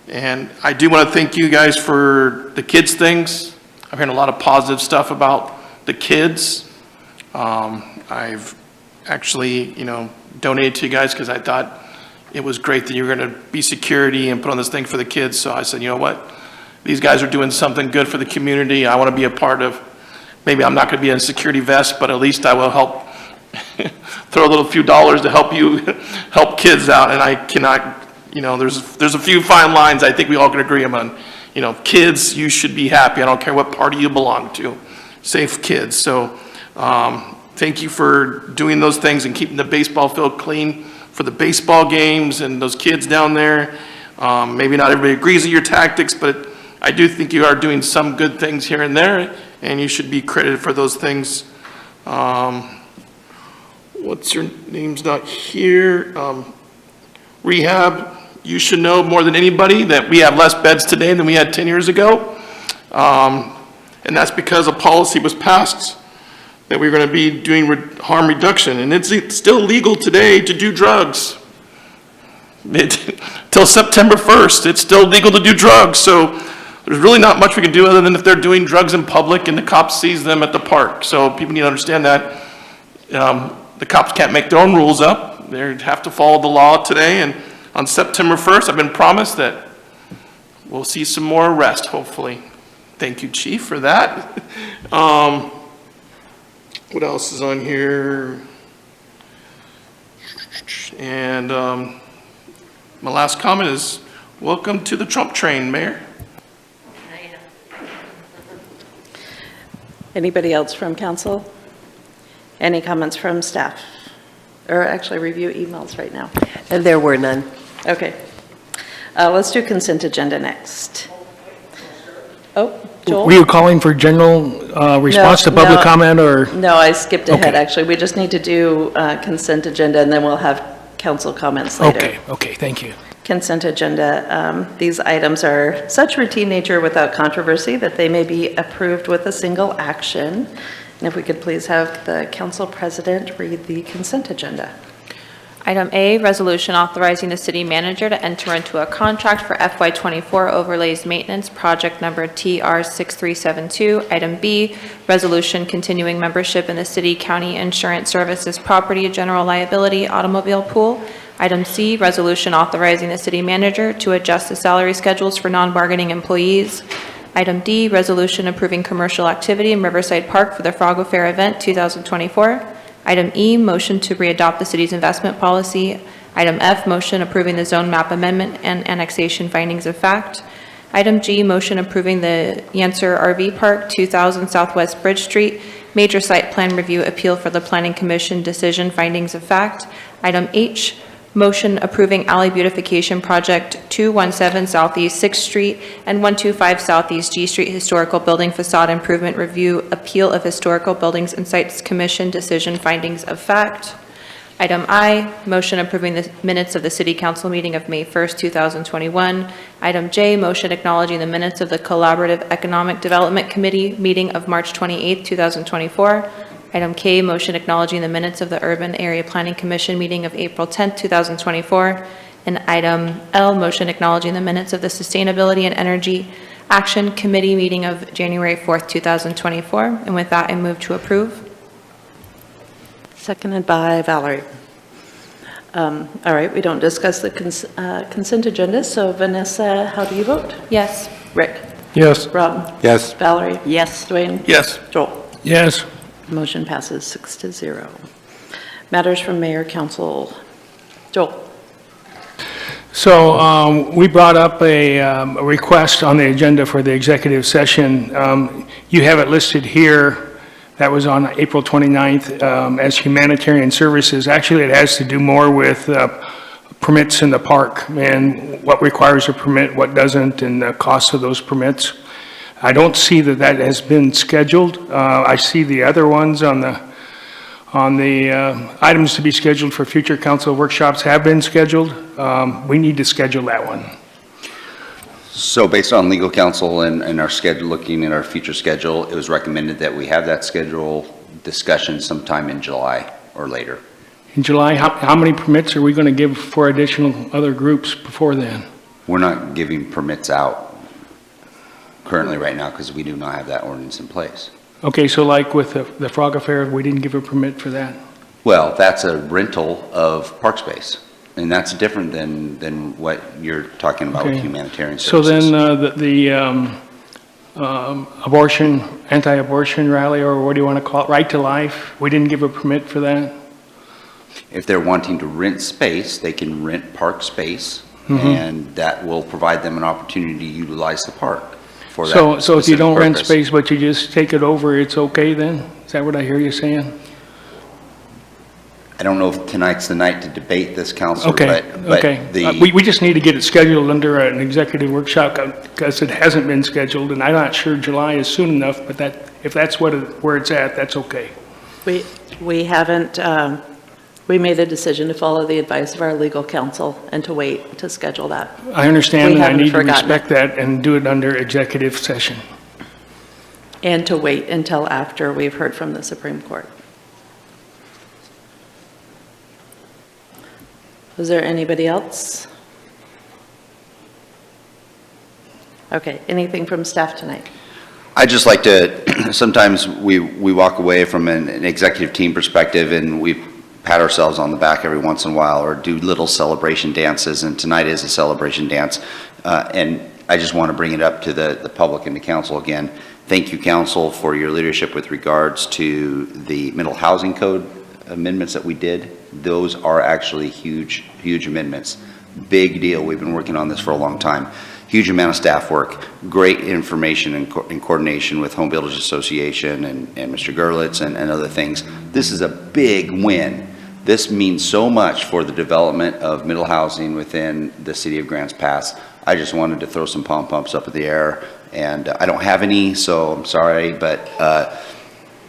And I do want to thank you guys for the kids things. I've heard a lot of positive stuff about the kids. I've actually, donated to you guys because I thought it was great that you were going to be security and put on this thing for the kids. So I said, you know what? These guys are doing something good for the community. I want to be a part of. Maybe I'm not going to be in a security vest, but at least I will help throw a little few dollars to help you help kids out. And I cannot, there's a few fine lines I think we all can agree on. Kids, you should be happy. I don't care what party you belong to. Safe kids. So thank you for doing those things and keeping the baseball field clean for the baseball games and those kids down there. Maybe not everybody agrees with your tactics, but I do think you are doing some good things here and there, and you should be credited for those things. What's your name's not here? Rehab, you should know more than anybody that we have less beds today than we had 10 years ago. And that's because a policy was passed that we're going to be doing harm reduction. And it's still legal today to do drugs. Till September 1st, it's still legal to do drugs. So there's really not much we can do other than if they're doing drugs in public and the cop sees them at the park. So people need to understand that the cops can't make their own rules up. They have to follow the law today. And on September 1st, I've been promised that we'll see some more arrests, hopefully. Thank you, Chief, for that. What else is on here? And my last comment is, welcome to the Trump train, Mayor. Anybody else from council? Any comments from staff? Or actually review emails right now? And there were none. Okay. Let's do consent agenda next. Oh, Joel? Were you calling for general response to public comment, or? No, I skipped ahead, Okay. actually. We just need to do consent agenda, and then we'll have council comments later. Okay, thank you. Consent agenda. These items are such routine nature without controversy that they may be approved with a single action. And if we could please have the council president read the consent agenda. Item A, resolution authorizing the city manager to enter into a contract for FY24 overlays maintenance, project number TR6372. Item B, resolution continuing membership in the city county insurance services property general liability automobile pool. Item C, resolution authorizing the city manager to adjust the salary schedules for non-bargaining employees. Item D, resolution approving commercial activity in Riverside Park for the Frog Affair event 2024. Item E, motion to readopt the city's investment policy. Item F, motion approving the zone map amendment and annexation findings of fact. Item G, motion approving the Yancer RV Park, 2000 Southwest Bridge Street, major site plan review appeal for the Planning Commission decision findings of fact. Item H, motion approving alley beautification project 217 Southeast 6th Street and 125 Southeast G Street historical building facade improvement review appeal of historical buildings and sites commission decision findings of fact. Item I, motion approving the minutes of the city council meeting of May 1st, 2021. Item J, motion acknowledging the minutes of the Collaborative Economic Development Committee meeting of March 28th, 2024. Item K, motion acknowledging the minutes of the Urban Area Planning Commission meeting of April 10th, 2024. And item L, motion acknowledging the minutes of the Sustainability and Energy Action Committee meeting of January 4th, 2024. And with that, I move to approve. Seconded by Valerie. All right, we don't discuss the consent agenda, so Vanessa, how do you vote? Yes. Rick? Yes. Rob? Yes. Valerie? Yes. Dwayne? Yes. Joel? Yes. Motion passes 6-0. Matters from Mayor Council. Joel? So we brought up a request on the agenda for the executive session. You have it listed here. That was on April 29th as humanitarian services. Actually, it has to do more with permits in the park and what requires a permit, what doesn't, and the cost of those permits. I don't see that that has been scheduled. I see the other ones on the items to be scheduled for future council workshops have been scheduled. We need to schedule that one. So based on legal counsel and our schedule, looking at our future schedule, it was recommended that we have that schedule discussion sometime in July or later. In July, how many permits are we going to give for additional other groups before then? We're not giving permits out currently right now because we do not have that ordinance in place. Okay, so like with the Frog Affair, we didn't give a permit for that? Well, that's a rental of park space, and that's different than what you're talking about with Okay. humanitarian So services. then the abortion, anti-abortion rally, or what do you want to call it, right to life, we didn't give a permit for that? If they're wanting to rent space, they can rent park space, Mhm. and that will provide them an opportunity to utilize the park for that So if you specific don't rent purpose. space, but you just take it over, it's okay then? Is that what I hear you saying? I don't know if tonight's the night to debate this, Counselor, Okay, but okay. the, We just need to get it scheduled under an executive workshop because it hasn't been scheduled, and I'm not sure July is soon enough, but if that's where it's at, that's okay. We haven't, we made a decision to follow the advice of our legal counsel and to wait to schedule that. I understand, We and I haven't need to forgotten it. respect that and do it under executive session. And to wait until after we've heard from the Supreme Court. Is there anybody else? Okay, anything from staff tonight? I'd just like to, sometimes we walk away from an executive team perspective and we pat ourselves on the back every once in a while or do little celebration dances, and tonight is a celebration dance. And I just want to bring it up to the public and the council again. Thank you, council, for your leadership with regards to the Middle Housing Code amendments that we did. Those are actually huge, huge amendments. Big deal. We've been working on this for a long time. Huge amount of staff work, great information in coordination with Home Builders Association and Mr. Gerlitz and other things. This is a big win. This means so much for the development of middle housing within the city of Grants Pass. I just wanted to throw some pom-poms up in the air, and I don't have any, so I'm sorry, but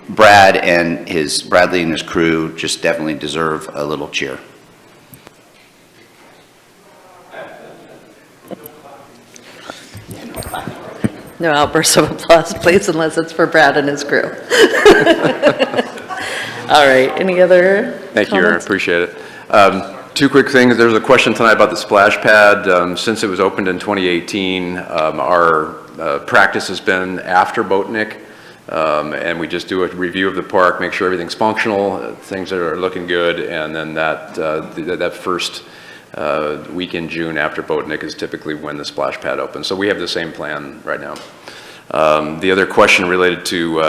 Bradley and his crew just definitely deserve a little cheer. No outbursts of applause, please, unless it's for Brad and his crew. All right, any other Thank you, I comments? appreciate it. Two quick things. There was a question tonight about the splash pad. Since it was opened in 2018, our practice has been after Boatnik, and we just do a review of the park, make sure everything's functional, things that are looking good, and then that first week in June after Boatnik is typically when the splash pad opens. So we have the same plan right now. The other question related to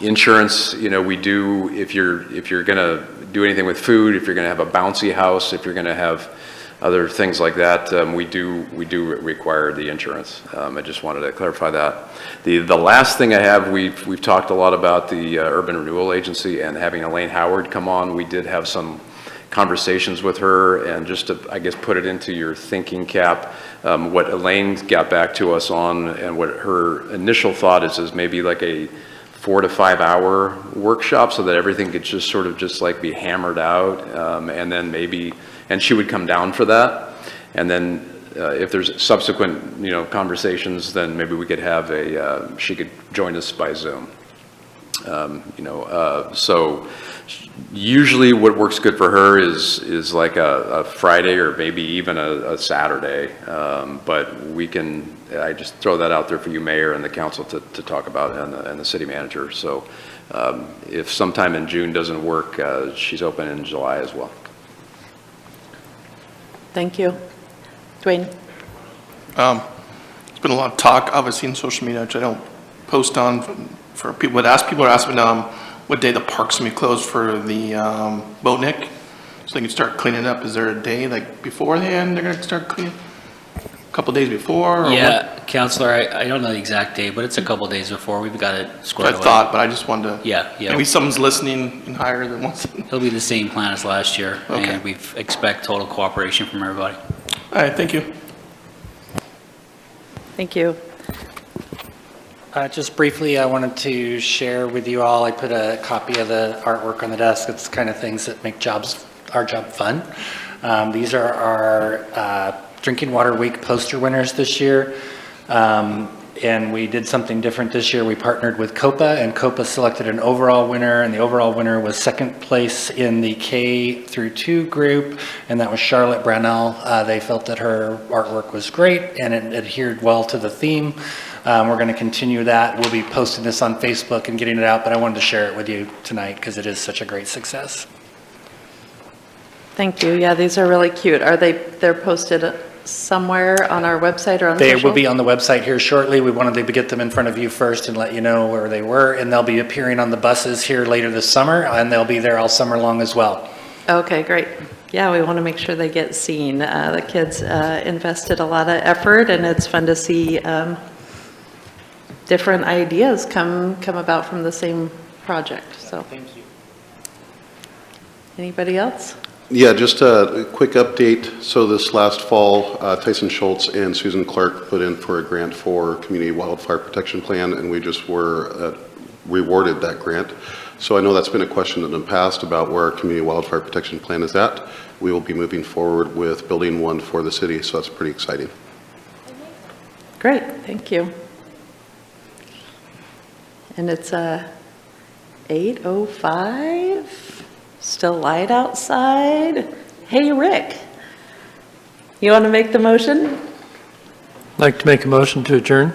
insurance, we do, if you're going to do anything with food, if you're going to have a bouncy house, if you're going to have other things like that, we do require the insurance. I just wanted to clarify that. The last thing I have, we've talked a lot about the Urban Renewal Agency and having Elaine Howard come on. We did have some conversations with her, and just to, I guess, put it into your thinking cap, what Elaine got back to us on and what her initial thought is maybe like a 4 to 5 hour workshop so that everything could just sort of just like be hammered out, and then maybe, and she would come down for that, and then if there's subsequent conversations, then maybe we could have she could join us by Zoom. So usually what works good for her is like a Friday or maybe even a Saturday, but I just throw that out there for you, Mayor, and the council to talk about, and the city manager. So if sometime in June doesn't work, she's open in July as well. Thank you. Dwayne? There's been a lot of talk, obviously, in social media, which I don't post on for people, but people are asking what day the park's gonna be closed for the Boatnik, so they can start cleaning up. Is there a day like beforehand they're gonna start cleaning? A couple days before? Or Yeah, Counselor, I don't know the exact date, but it's a couple days before. We've got it squared away. I thought, but I just wanted to. Yeah. Maybe someone's listening and higher than once. It'll be the same plan as last year, Okay. and we expect total cooperation from everybody. All right, thank you. Thank you. Just briefly, I wanted to share with you all, I put a copy of the artwork on the desk. It's kind of things that make our job fun. These are our Drinking Water Week poster winners this year. And we did something different this year. We partnered with COPA, and COPA selected an overall winner, and the overall winner was second place in the K through 2 group, and that was Charlotte Brownell. They felt that her artwork was great, and it adhered well to the theme. We're going to continue that. We'll be posting this on Facebook and getting it out, but I wanted to share it with you tonight because it is such a great success. Thank you. Yeah, these are really cute. They're posted somewhere on our website or on They social? will be on the website here shortly. We wanted to get them in front of you first and let you know where they were, and they'll be appearing on the buses here later this summer, and they'll be there all summer long as well. Okay, great. Yeah, we want to make sure they get seen. The kids invested a lot of effort, and it's fun to see different ideas come about from the same project. So, thank you. Anybody else? Yeah, just a quick update. So this last fall, Tyson Schultz and Susan Clark put in for a grant for Community Wildfire Protection Plan, and we just were rewarded that grant. So I know that's been a question in the past about where our Community Wildfire Protection Plan is at. We will be moving forward with building one for the city, so that's pretty exciting. Great, thank you. And it's 8:05, still light outside. Hey, Rick, you want to make the motion? I'd like to make a motion to adjourn.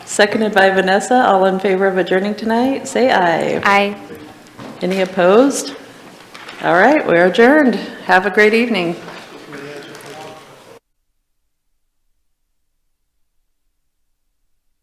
Seconded by Vanessa. All in favor of adjourning tonight, say aye. Aye. Any opposed? All right, we're adjourned. Have a great evening.